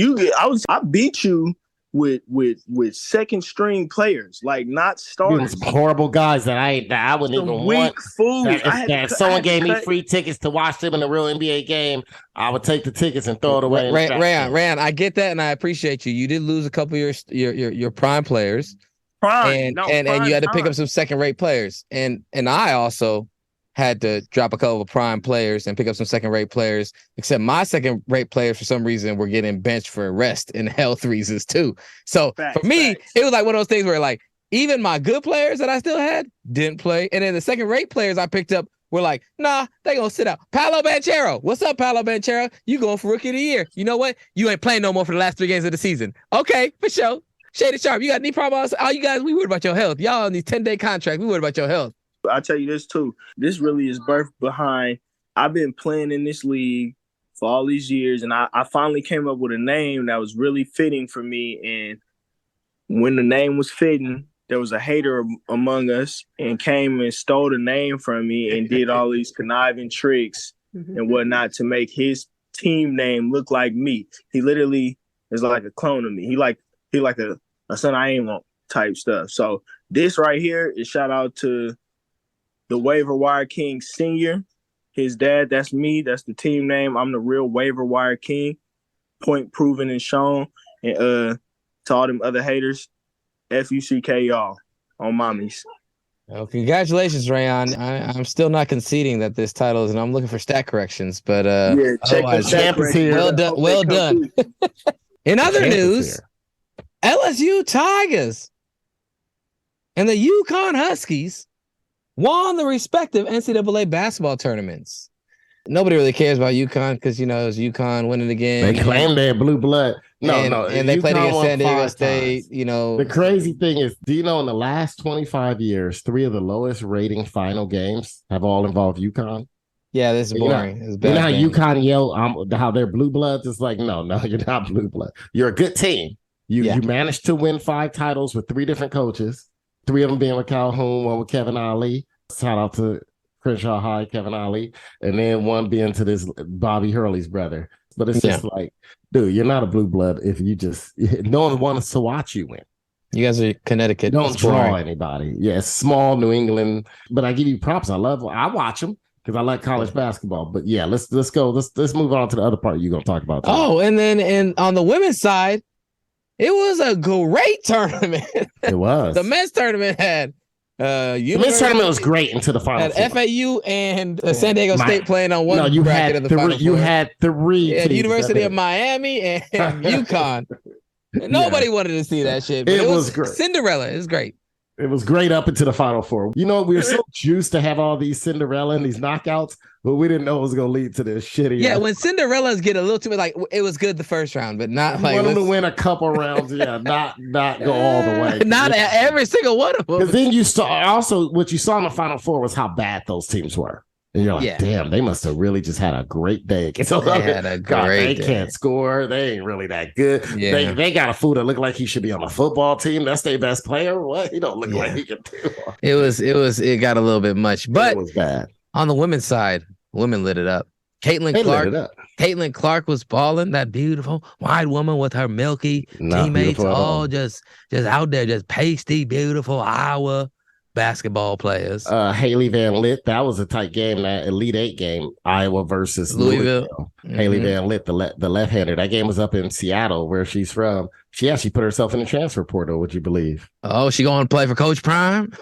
I beat you with second string players, like not starters. Some horrible guys that I wouldn't even want. If someone gave me free tickets to watch them in a real NBA game, I would take the tickets and throw it away. Rayon, I get that, and I appreciate you. You did lose a couple of your prime players, and you had to pick up some second rate players, and I also had to drop a couple of prime players and pick up some second-rate players, except my second-rate players, for some reason, were getting benched for rest and health reasons, too. So, for me, it was like one of those things where, like, even my good players that I still had didn't play, and then the second-rate players I picked up were like, nah, they gonna sit out. Paolo Banchero. What's up, Paolo Banchero? You going for Rookie of the Year. You know what? You ain't playing no more for the last 3 games of the season. Okay, for sure. Shady Sharp, you got any problems? All you guys, we worried about your health. Y'all on these 10-day contracts, we worried about your health. I'll tell you this too. This really is birthed behind. I've been playing in this league for all these years, and I finally came up with a name that was really fitting for me. And when the name was fitting, there was a hater among us and came and stole the name from me and did all these conniving tricks and whatnot to make his team name look like me. He literally is like a clone of me. He like a son I ain't want type stuff. So this right here is shout out to the Waiver Wire King Senior, his dad. That's me. That's the team name. I'm the real Waiver Wire King. Point proven and shown. And to all them other haters, FUCK y'all on mommies. Well, congratulations, Rayon. I'm still not conceding that this title is, and I'm looking for stat corrections. But check the stat corrections. Well done. Well done. In other news, LSU Tigers and the UConn Huskies won the respective NCAA basketball tournaments. Nobody really cares about UConn because, it was UConn winning again. They claim they're blue blood. And they played against San Diego State, The crazy thing is, do you know in the last 25 years, 3 of the lowest rating final games have all involved UConn? Yeah, this is boring. You know how UConn yell how they're blue bloods? It's like, no, you're not blue blood. You're a good team. You managed to win 5 titles with 3 different coaches. 3 of them being with Calhoun, 1 with Kevin Ali. Shout out to Crenshaw High, Kevin Ali. And then 1 being to this Bobby Hurley's brother. But it's just like, dude, you're not a blue blood if you no one wants to watch you win. You guys are Connecticut. Don't draw anybody. Yeah, it's small New England. But I give you props. I watch them because I like college basketball. But yeah, let's go. Let's move on to the other part you're gonna talk about today. Oh, and on the women's side, it was a great tournament. It was. The men's tournament had the men's tournament was great into the final. Had FAU and San Diego State playing on one bracket of the final. You had 3. Yeah, the University of Miami and UConn. Nobody wanted to see that shit. But it was great. Cinderella. It was great. It was great up into the Final Four. You know, we were so juiced to have all these Cinderella and these knockouts, but we didn't know it was going to lead to this shitty. Yeah, when Cinderellas get a little too like, it was good the first round, but not like want them to win a couple rounds. Yeah, not go all the way. Not every single one of them. Because then you saw also what you saw in the Final Four was how bad those teams were. And you're like, damn, they must have really just had a great day. So they can't score. They ain't really that good. Yeah. They got a fool that look like he should be on a football team. That's their best player. What? He don't look like he can do. It got a little bit much. But it was bad. On the women's side, women lit it up. Caitlin Clark was balling, that beautiful white woman with her milky teammates, all just out there, just pasty, beautiful Iowa basketball players. Haley Van Lith, that was a tight game, that Elite Eight game, Iowa versus Louisville. Mm-hmm. Haley Van Lith, the left-hander. That game was up in Seattle, where she's from. She actually put herself in the transfer portal, would you believe? Oh, she going to play for Coach Prime?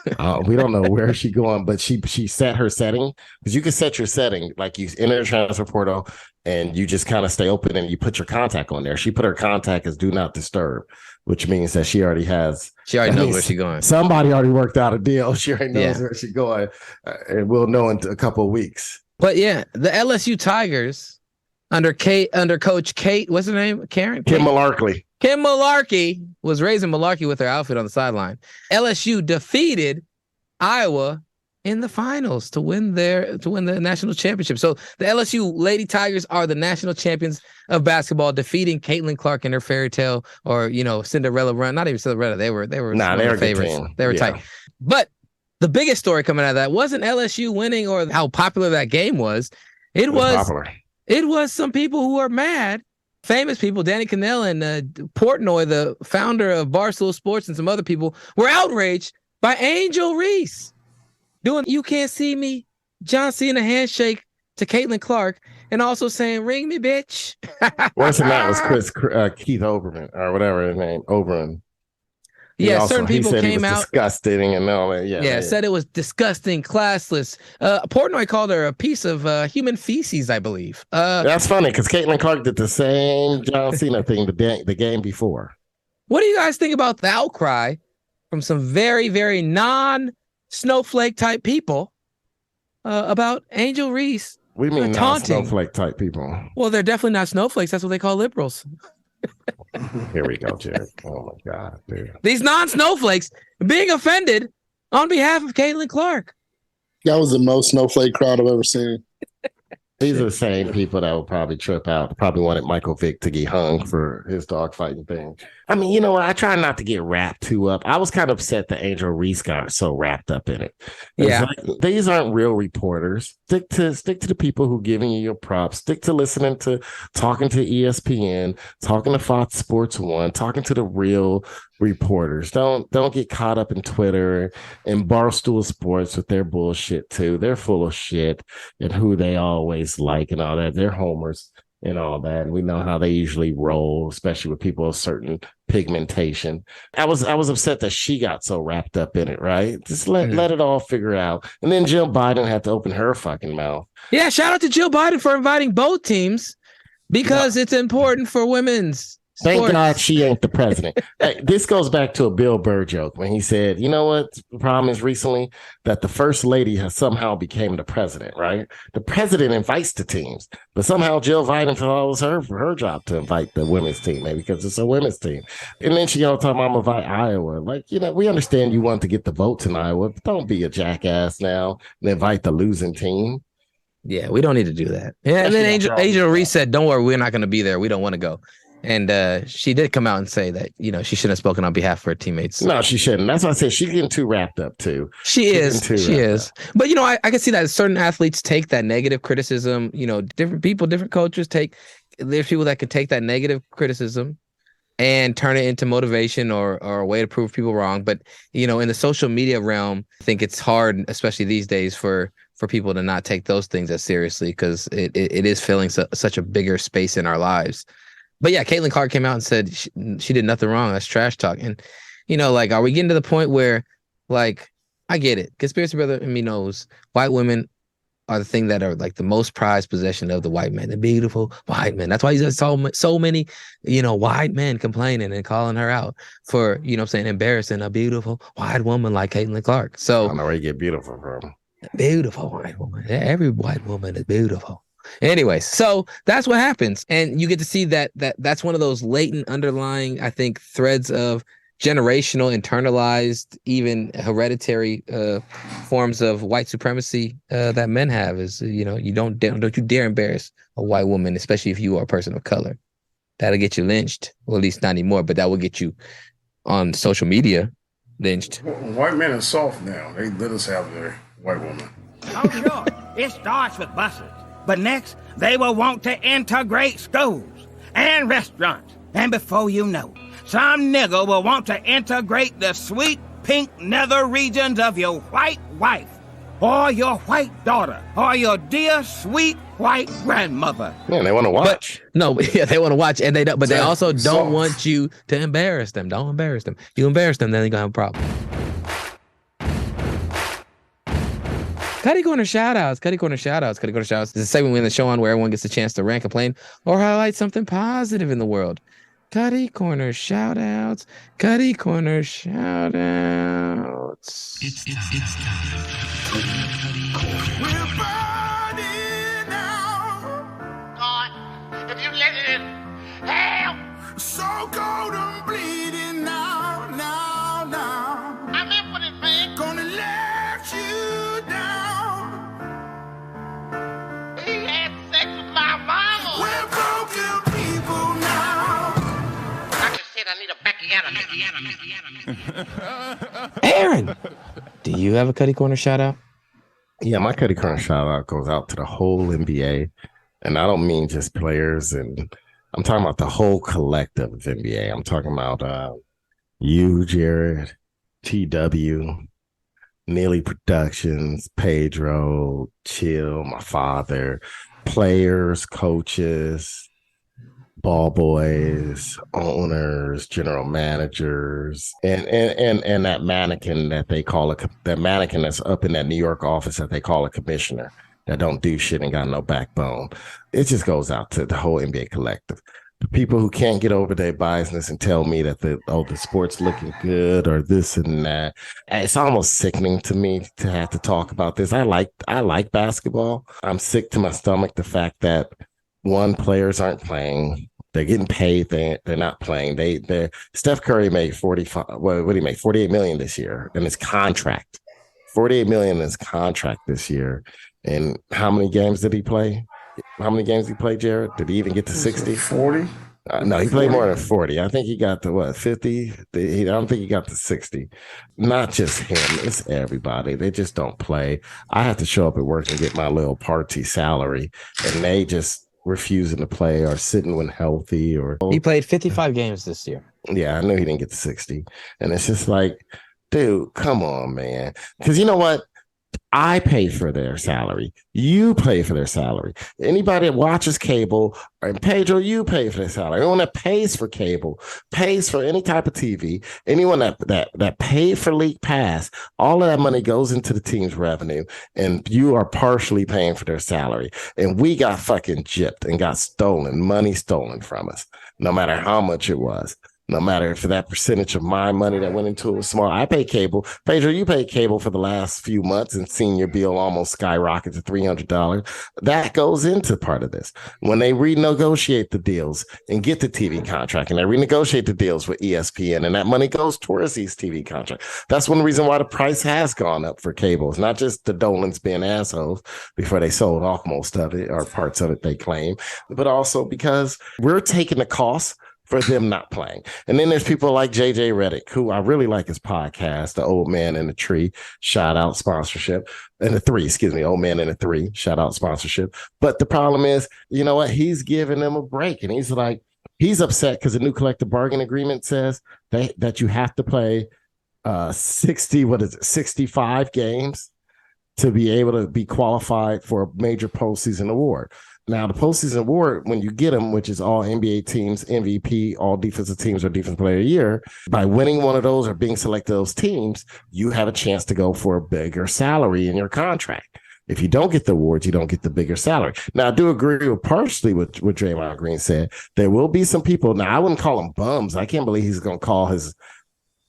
We don't know where she's going, but she set her setting, because you can set your setting, like you enter the transfer portal and you just kind of stay open and you put your contact on there. She put her contact as do not disturb, which means that she already knows where she's going. Somebody already worked out a deal. She already knows where she's going, and we'll know in a couple of weeks. But yeah, the LSU Tigers under Coach Kate, what's her name? Kim Malarkey. Kim Malarkey was raising malarkey with her outfit on the sideline. LSU defeated Iowa in the finals to win the national championship. So the LSU Lady Tigers are the national champions of basketball, defeating Caitlin Clark in her fairy tale, or Cinderella run. Not even Cinderella. They were favorites. They were tight. But the biggest story coming out of that wasn't LSU winning or how popular that game was. It was some people who are mad. Famous people, Danny Cannell and Portnoy, the founder of Barstool Sports, and some other people were outraged by Angel Reese doing "You Can't See Me" John Cena handshake to Caitlin Clark, and also saying "Ring me, bitch." Worse than that was Keith Oberman, or whatever his name, Oberon. Certain people came out disgusting and all that. Said it was disgusting, classless. Portnoy called her a piece of human feces, I believe. That's funny because Caitlin Clark did the same John Cena thing the game before. What do you guys think about the outcry from some very, very non-snowflake type people about Angel Reese? We mean non-snowflake type people. Well, they're definitely not snowflakes. That's what they call liberals. Here we go, Jared. Oh my God, dude. These non-snowflakes being offended on behalf of Caitlin Clark. That was the most snowflake crowd I've ever seen. These are the same people that will probably trip out. Probably wanted Michael Vick to get hung for his dog fighting thing. I mean, you know what? I try not to get wrapped too up. I was kind of upset that Angel Reese got so wrapped up in it. These aren't real reporters. Stick to the people who giving you your props. Stick to listening to, talking to ESPN, talking to Fox Sports 1, talking to the real reporters. Don't get caught up in Twitter and Barstool Sports with their bullshit too. They're full of shit and who they always like and all that. They're homers and all that. And we know how they usually roll, especially with people of certain pigmentation. I was upset that she got so wrapped up in it, right? Just let it all figure out. And then Jill Biden had to open her fucking mouth. Yeah, shout out to Jill Biden for inviting both teams because it's important for women's Thank sports. God she ain't the president. This goes back to a Bill Burr joke when he said, you know what the problem is recently? That the first lady has somehow became the president, right? The president invites the teams, but somehow Jill Biden follows her for her job to invite the women's team, maybe because it's a women's team. And then she talking about I'm invite Iowa. Like, we understand you want to get the votes in Iowa, but don't be a jackass now and invite the losing team. Yeah, we don't need to do that. Yeah, and then Angel Reese said, don't worry, we're not going to be there. We don't want to go. And she did come out and say that, she shouldn't have spoken on behalf of her teammates. No, she shouldn't. That's why I said she's getting too wrapped up too. She is. But, I can see that certain athletes take that negative criticism. Different people, different coaches there's people that could take that negative criticism and turn it into motivation or a way to prove people wrong. But, in the social media realm, I think it's hard, especially these days, for people to not take those things as seriously because it is filling such a bigger space in our lives. But yeah, Caitlin Clark came out and said she did nothing wrong. That's trash talk. And, are we getting to the point where, I get it. Conspiracy Brother in me knows white women are the thing that are like the most prized possession of the white man, the beautiful white man. That's why he's so many, white men complaining and calling her out for, embarrassing a beautiful white woman like Caitlin Clark. So I don't know where you get beautiful from. Beautiful white woman. Every white woman is beautiful. Anyways, so that's what happens. And you get to see that's one of those latent underlying, I think, threads of generational, internalized, even hereditary forms of white supremacy that men have is, you don't you dare embarrass a white woman, especially if you are a person of color. That'll get you lynched. Well, at least not anymore, but that will get you on social media lynched. White men are soft now. They let us have their white woman. Oh, sure. It starts with buses. But next, they will want to integrate schools and restaurants. And before you know, some nigga will want to integrate the sweet pink nether regions of your white wife, or your white daughter, or your dear sweet white grandmother. Man, they want to watch. They want to watch, and they don't. But they also don't want you to embarrass them. Don't embarrass them. You embarrass them, then they're gonna have a problem. Cutty Corner Shoutouts. Cutty Corner Shoutouts. Cutty Corner Shoutouts is a segment in the show on where everyone gets a chance to rant, complain, or highlight something positive in the world. Cutty Corner Shoutouts. Cutty Corner Shoutouts. It's time. We're burning now. God, if you let it in, hell. So cold and bleeding now, now, now. I'm in for this, man. Gonna let you down. He had sex with my mama. We're broken people now. I just said I need a Becky Aaron, do you have a Cutty Corner shout out? Yeah, my Cutty Corner shout out goes out to the whole NBA. And I don't mean just players, and I'm talking about the whole collective of NBA. I'm talking about you, Jared, TW, Neely Productions, Pedro, Chill, my father, players, coaches, ball boys, owners, general managers, and that mannequin that they call that mannequin that's up in that New York office that they call a commissioner that don't do shit and got no backbone. It just goes out to the whole NBA collective. The people who can't get over their biasness and tell me that the sport's looking good or this and that. It's almost sickening to me to have to talk about this. I like basketball. I'm sick to my stomach the fact that players aren't playing. They're getting paid. They're not playing. Steph Curry made 45. What did he make? $48 million this year in his contract. $48 million in his contract this year. And how many games did he play? How many games did he play, Jared? Did he even get to 60? 40? No, he played more than 40. I think he got to 50? I don't think he got to 60. Not just him. It's everybody. They just don't play. I have to show up at work and get my little party salary, and they just refusing to play or sitting when healthy. Or he played 55 games this year. Yeah, I knew he didn't get to 60. And it's just like, dude, come on, man. Because you know what? I pay for their salary. You pay for their salary. Anybody that watches cable, and Pedro, you pay for their salary. Anyone that pays for cable, pays for any type of TV, anyone that paid for League Pass, all of that money goes into the team's revenue, and you are partially paying for their salary. And we got fucking gypped and got money stolen from us, no matter how much it was. No matter if that percentage of my money that went into it was small. I pay cable. Pedro, you paid cable for the last few months and seen your bill almost skyrocket to $300. That goes into part of this. When they renegotiate the deals and get the TV contract, and they renegotiate the deals with ESPN, and that money goes towards these TV contracts. That's one reason why the price has gone up for cable. It's not just the Dolans being assholes before they sold off most of it or parts of it, they claim, but also because we're taking the cost for them not playing. And then there's people like JJ Redick, who I really like his podcast, The Old Man in the Tree, shout out sponsorship. And the Three, Old Man in the Three, shout out sponsorship. But the problem is, you know what? He's giving them a break. And he's like, he's upset because the new collective bargaining agreement says that you have to play 65 games to be able to be qualified for a major postseason award. Now, the postseason award, when you get them, which is all NBA teams, MVP, all defensive teams, or defensive player of the year, by winning one of those or being selected those teams, you have a chance to go for a bigger salary in your contract. If you don't get the awards, you don't get the bigger salary. Now, I do agree with partially what Draymond Green said. There will be some people. Now, I wouldn't call them bums. I can't believe he's going to call his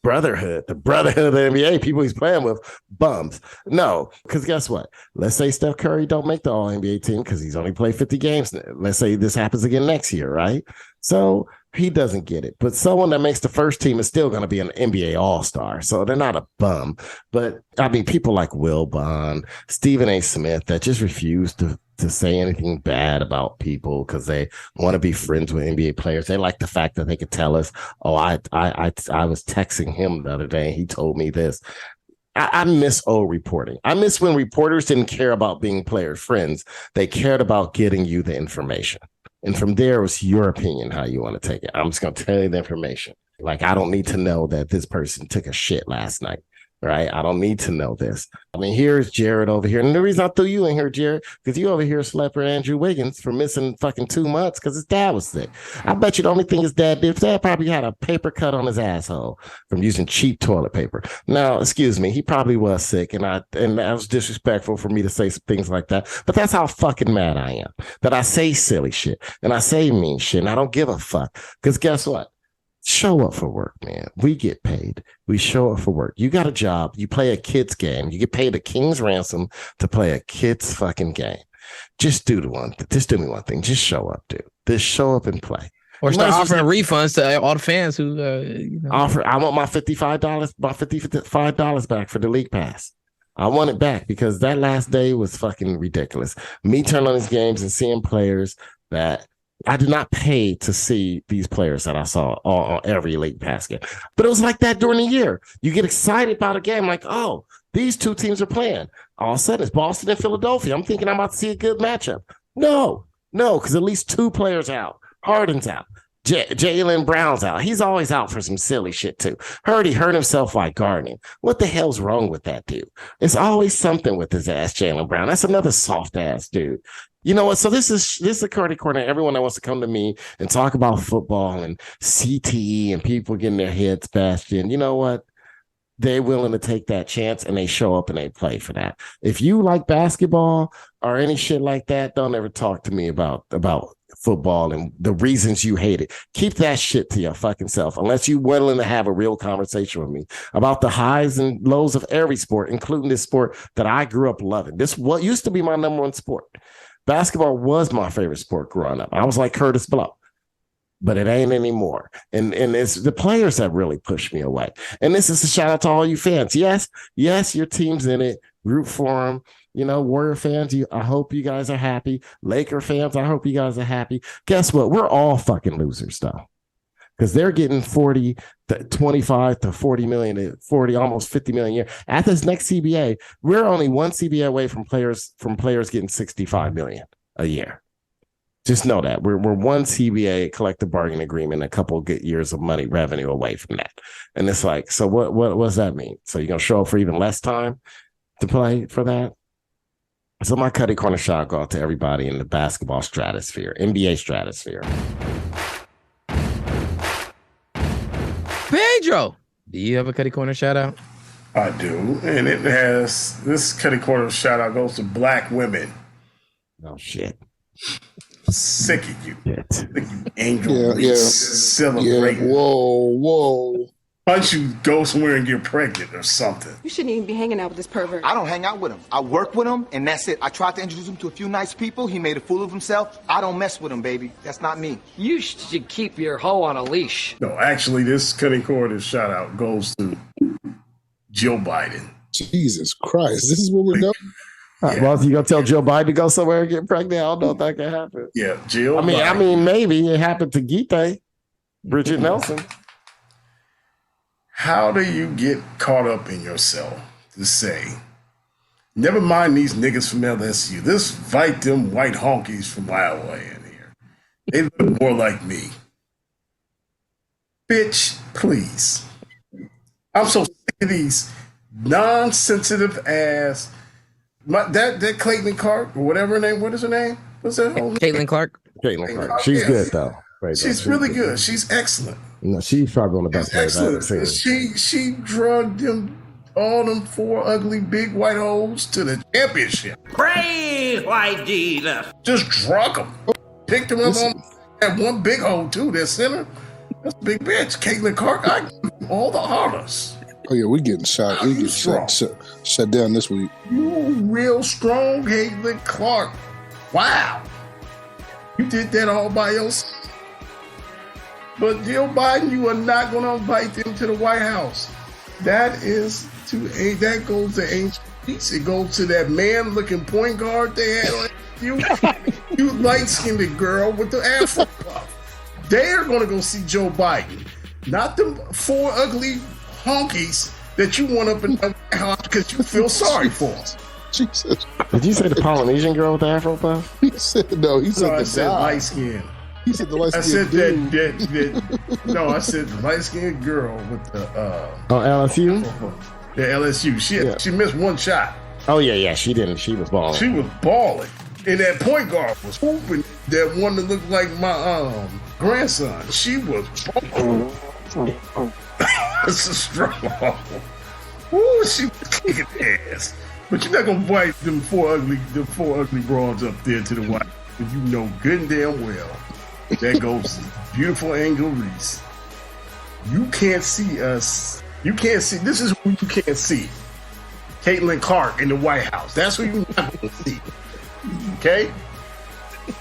the brotherhood of the NBA, people he's playing with, bums. No, because guess what? Let's say Steph Curry don't make the All-NBA team because he's only played 50 games. Let's say this happens again next year, right? So he doesn't get it. But someone that makes the first team is still going to be an NBA All-Star. So they're not a bum. But, I mean, people like Will Bond, Stephen A. Smith that just refuse to say anything bad about people because they want to be friends with NBA players. They like the fact that they could tell us, oh, I was texting him the other day and he told me this. I miss old reporting. I miss when reporters didn't care about being player friends. They cared about getting you the information. And from there, it was your opinion how you want to take it. I'm just going to tell you the information. Like, I don't need to know that this person took a shit last night. Right? I don't need to know this. I mean, here's Jared over here. And the reason I threw you in here, Jared, because you over here slept with Andrew Wiggins for missing fucking 2 months because his dad was sick. I bet you the only thing his dad did, his dad probably had a paper cut on his asshole from using cheap toilet paper. Now, excuse me, he probably was sick, and that was disrespectful for me to say some things like that. But that's how fucking mad I am. That I say silly shit and I say mean shit and I don't give a fuck. Because guess what? Show up for work, man. We get paid. We show up for work. You got a job. You play a kid's game. You get paid a king's ransom to play a kid's fucking game. Just do me one thing. Just show up, dude. Just show up and play. Or start offering refunds to all the fans who offer. I want my $55 back for the league pass. I want it back because that last day was fucking ridiculous. Me turning on these games and seeing players that I did not pay to see these players that I saw on every league pass game. But it was like that during the year. You get excited about a game like, oh, these two teams are playing. All of a sudden, it's Boston and Philadelphia. I'm thinking I'm about to see a good matchup. No, because at least 2 players out. Harden's out. Jaylen Brown's out. He's always out for some silly shit, too. He hurt himself while gardening. What the hell's wrong with that dude? It's always something with his ass, Jaylen Brown. That's another soft-ass dude. You know what? So this is a Cutty Corner. Everyone that wants to come to me and talk about football and CTE and people getting their heads bashed in, you know what? They're willing to take that chance and they show up and they play for that. If you like basketball or any shit like that, don't ever talk to me about football and the reasons you hate it. Keep that shit to your fucking self, unless you're willing to have a real conversation with me about the highs and lows of every sport, including this sport that I grew up loving. This what used to be my number one sport. Basketball was my favorite sport growing up. I was like Curtis Blow, but it ain't anymore. And it's the players that really pushed me away. And this is a shout out to all you fans. Yes, your team's in it. Root for them. You know, Warrior fans, I hope you guys are happy. Laker fans, I hope you guys are happy. Guess what? We're all fucking losers, though. Because they're getting 25 to 40 million, 40, almost 50 million a year. At this next CBA, we're only one CBA away from players getting 65 million a year. Just know that we're one CBA collective bargaining agreement, a couple of good years of money revenue away from that. And it's like, so what does that mean? So you're gonna show up for even less time to play for that? So my Cutty Corner shout go out to everybody in the basketball stratosphere, NBA stratosphere. Pedro, do you have a Cutty Corner shout out? I do. And this Cutty Corner shout out goes to Black women. Oh, shit. Sick of you. Shit. Angel Reese celebrating. Yeah. Whoa. Why don't you go somewhere and get pregnant or something? You shouldn't even be hanging out with this pervert. I don't hang out with him. I work with him, and that's it. I tried to introduce him to a few nice people. He made a fool of himself. I don't mess with him, baby. That's not me. You should keep your hoe on a leash. No, actually, this Cutty Corner shout out goes to Joe Biden. Jesus Christ. This is what we're doing. Yeah. Well, you gonna tell Joe Biden to go somewhere and get pregnant? I don't know if that can happen. Yeah, Jill. I mean, maybe it happened to Gita, Bridget Nelson. How do you get caught up in yourself to say, never mind these niggas from LSU, let's invite them white honkies from Iowa in here. They look more like me. Bitch, please. I'm so sick of these non-sensitive ass. That Caitlin Clark, or whatever her name, what is her name? What's that whole name? Caitlin Clark. She's good, though. She's really good. She's excellent. No, she's probably one of the best players I've ever seen. She drugged them all them 4 ugly big white hoes to the championship. Praise white Jesus. Just drunk them. Picked them up on that one big hole, too, that center. That's a big bitch. Caitlin Clark, I give you all the honors. Oh, yeah, we getting shot. We getting shut down this week. You real strong, Caitlin Clark. Wow. You did that all by yourself. But Jill Biden, you are not going to invite them to the White House. That goes to Angel Reese. It goes to that man-looking point guard they had on you. You light-skinned girl with the afro puff. They're going to go see Joe Biden. Not them 4 ugly honkies that you want up in the White House because you feel sorry for. Jesus. Did you say the Polynesian girl with the afro puff? He said no. He said I said light skin. He said the light skin. I said that. No, I said the light skinned girl with the. LSU. The LSU. She missed one shot. Oh yeah. She didn't. She was balling. She was balling, and that point guard was hooping. That one that looked like my grandson. She was balling. It's a strong. Ooh, she was kicking ass. But you're not gonna invite them four ugly broads up there to the White House. You know good and damn well that goes beautiful Angel Reese. You can't see us. You can't see. This is who you can't see. Caitlin Clark in the White House. That's who you're not gonna see. Okay.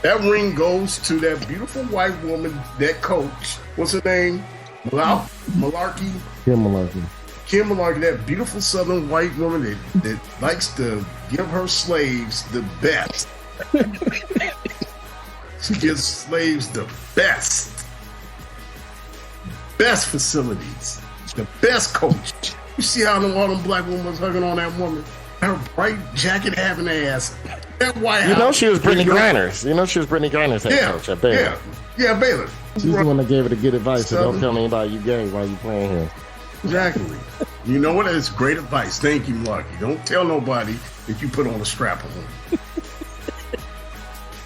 That ring goes to that beautiful white woman, that coach. What's her name? Malarkey. Kim Malarkey, that beautiful southern white woman that likes to give her slaves the best. She gives slaves the best facilities, the best coach. You see how all them black women was hugging on that woman? Her bright jacket having ass. That White House. She was Brittany Griner's. She was Brittany Griner's head coach at Baylor. Yeah, Baylor. She's the one that gave her the good advice. So don't tell anybody you gay while you playing here. Exactly. You know what? It's great advice. Thank you, Lucky. Don't tell nobody if you put on a strap on.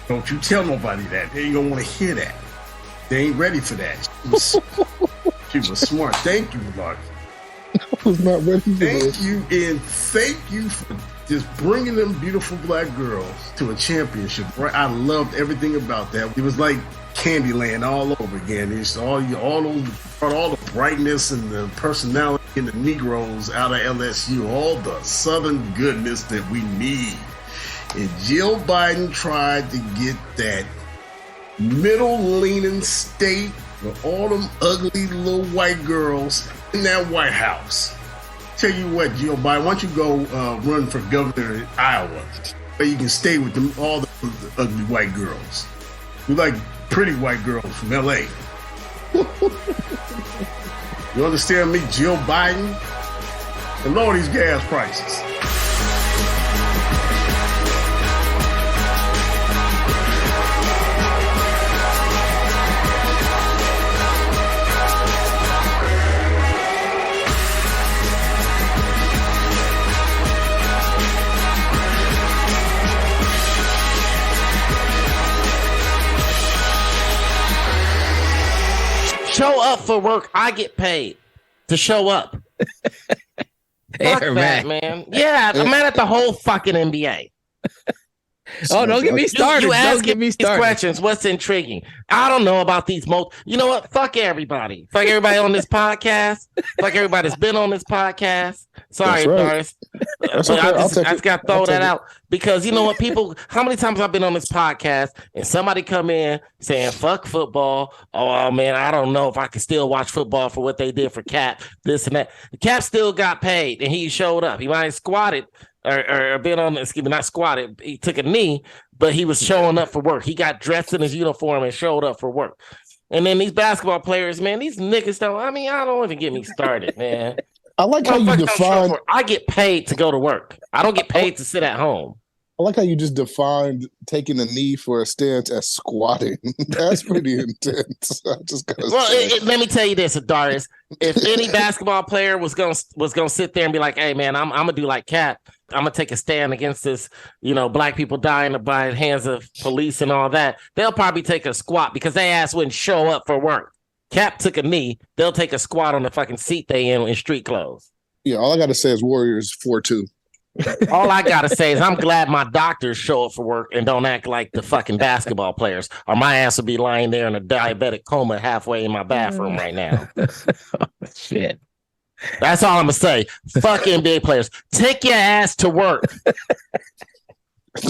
Don't you tell nobody that. They ain't gonna want to hear that. They ain't ready for that. She was smart. Thank you, Lucky. I was not ready for this. Thank you, and thank you for just bringing them beautiful black girls to a championship. Right? I loved everything about that. It was like Candyland all over again. It's all the brightness and the personality and the Negroes out of LSU, all the Southern goodness that we need. And Jill Biden tried to get that middle-leaning state with all them ugly little white girls in that White House. Tell you what, Jill Biden, why don't you go run for governor in Iowa, where you can stay with them all the ugly white girls. We like pretty white girls from LA. You understand me, Jill Biden? And lower these gas prices. Show up for work. I get paid to show up. Fuck that, man. Yeah, I'm mad at the whole fucking NBA. Don't get me started. You ask me these questions. What's intriguing? I don't know about these You know what? Fuck everybody. Fuck everybody on this podcast. Fuck everybody that's been on this podcast. Sorry, Doris. That's But okay. I just I'll got to throw that out because you know what? People, how many times I've been on this podcast and somebody come in saying, fuck football. Oh, man, I don't know if I can still watch football for what they did for Cap, this and that. Cap still got paid and he showed up. He might have squatted. Or been on, excuse me, not squatted. He took a knee, but he was showing up for work. He got dressed in his uniform and showed up for work. And then these basketball players, man, these niggas I don't even get me started, man. I like how you define. I get paid to go to work. I don't get paid to sit at home. I like how you just defined taking a knee for a stance as squatting. That's pretty intense. I just gotta say. Let me tell you this, Darius. If any basketball player was gonna sit there and be like, "Hey, man, I'm gonna do like Cap. I'm gonna take a stand against this, black people dying by the hands of police and all that," they'll probably take a squat because they ass wouldn't show up for work. Cap took a knee. They'll take a squat on the fucking seat they in street clothes. Yeah, all I got to say is Warriors 4-2. All I got to say is I'm glad my doctors show up for work and don't act like the fucking basketball players, or my ass would be lying there in a diabetic coma halfway in my bathroom right now. Shit. That's all I'm going to say. Fuck NBA players. Take your ass to work.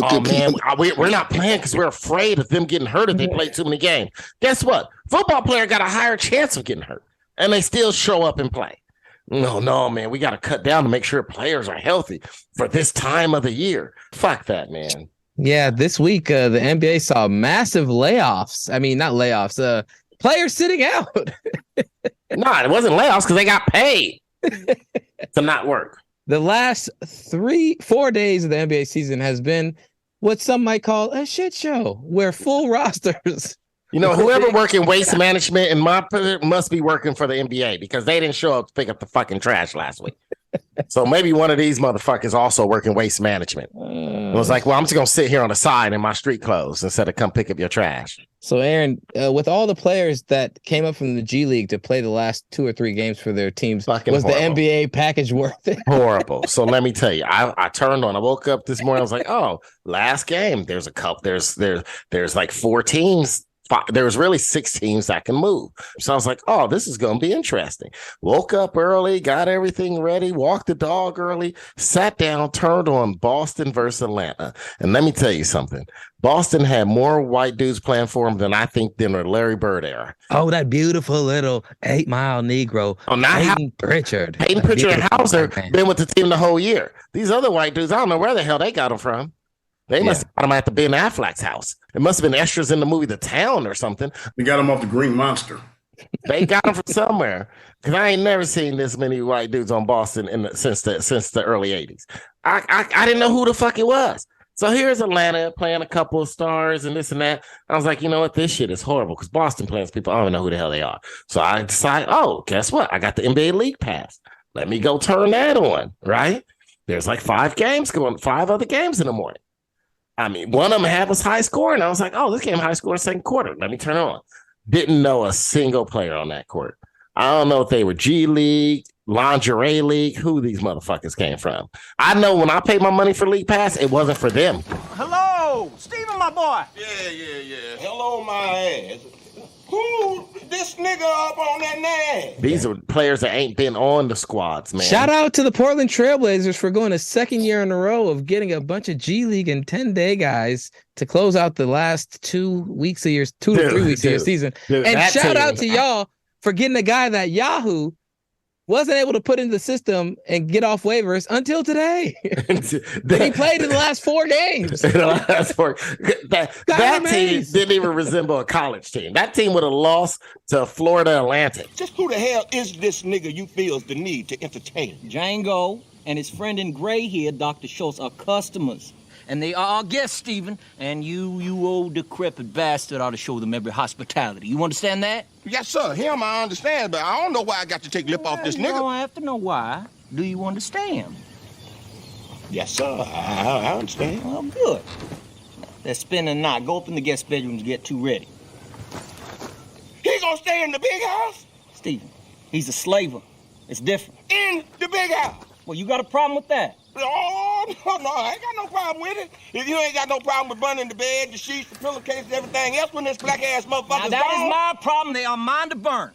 Oh, man, we're not playing because we're afraid of them getting hurt if they play too many games. Guess what? Football player got a higher chance of getting hurt, and they still show up and play. No, man, we got to cut down to make sure players are healthy for this time of the year. Fuck that, man. Yeah, this week, the NBA saw massive layoffs. I mean, not layoffs, players sitting out. No, it wasn't layoffs because they got paid to not work. The last 4 days of the NBA season has been what some might call a shit show, where full rosters. You know, whoever working waste management in my must be working for the NBA because they didn't show up to pick up the fucking trash last week. So maybe one of these motherfuckers also working waste management. It was like, well, I'm just going to sit here on the side in my street clothes instead of come pick up your trash. So, Aaron, with all the players that came up from the G League to play the last 2 or 3 games for their teams, fucking was horrible. The NBA package worth it? Horrible. So let me tell you, I turned on. I woke up this morning. I was like, oh, last game. There's a couple. There's like 4 teams. There's really 6 teams that can move. So I was like, oh, this is going to be interesting. Woke up early, got everything ready, walked the dog early, sat down, turned on Boston versus Atlanta. And let me tell you something. Boston had more white dudes playing for them than I think than the Larry Bird era. Oh, that beautiful little 8-mile Negro. Oh, not Peyton Pritchard. Peyton Pritchard and Hauser been with the team the whole year. These other white dudes, I don't know where the hell they got them from. They must have got him at the Ben Affleck's house. It must have been extras in the movie The Town or something. We got him off the Green Monster. They got him from somewhere. Because I ain't never seen this many white dudes on Boston since the early 80s. I didn't know who the fuck it was. So here's Atlanta playing a couple of stars and this and that. I was like, you know what? This shit is horrible because Boston plays people. I don't know who the hell they are. So I decided, oh, guess what? I got the NBA League Pass. Let me go turn that on, right? There's like 5 other games in the morning. I mean, one of them had was high scoring. I was like, oh, this game high score second quarter. Let me turn it on. Didn't know a single player on that court. I don't know if they were G League, Lingerie League, who these motherfuckers came from. I know when I paid my money for League Pass, it wasn't for them. Hello, Steven, my boy. Yeah. Hello, my ass. Who this nigga up on that name? These are players that ain't been on the squads, man. Shout out to the Portland Trailblazers for going a second year in a row of getting a bunch of G League and 10-day guys to close out the last 2 weeks of your 2 to 3 weeks of your season. And shout out to y'all for getting a guy that Yahoo wasn't able to put into the system and get off waivers until today. He played in the last 4 games. That team didn't even resemble a college team. That team would have lost to Florida Atlantic. Just who the hell is this nigga you feels the need to entertain? Django and his friend in gray here, Dr. Schultz, are customers. And they are our guests, Stephen. And you old decrepit bastard ought to show them every hospitality. You understand that? Yes, sir. Him, I understand, but I don't know why I got to take lip off this nigga. You don't have to know why. Do you understand? Yes, sir. I understand. Well, good. Let's spend the night. Go up in the guest bedrooms and get too ready. He gonna stay in the big house? Stephen, he's a slaver. It's different. In the big house? Well, you got a problem with that? Oh, no, I ain't got no problem with it. If you ain't got no problem with burning the bed, the sheets, the pillowcases, everything else when this black-ass motherfucker's Now, that is my problem. They are mine to burn.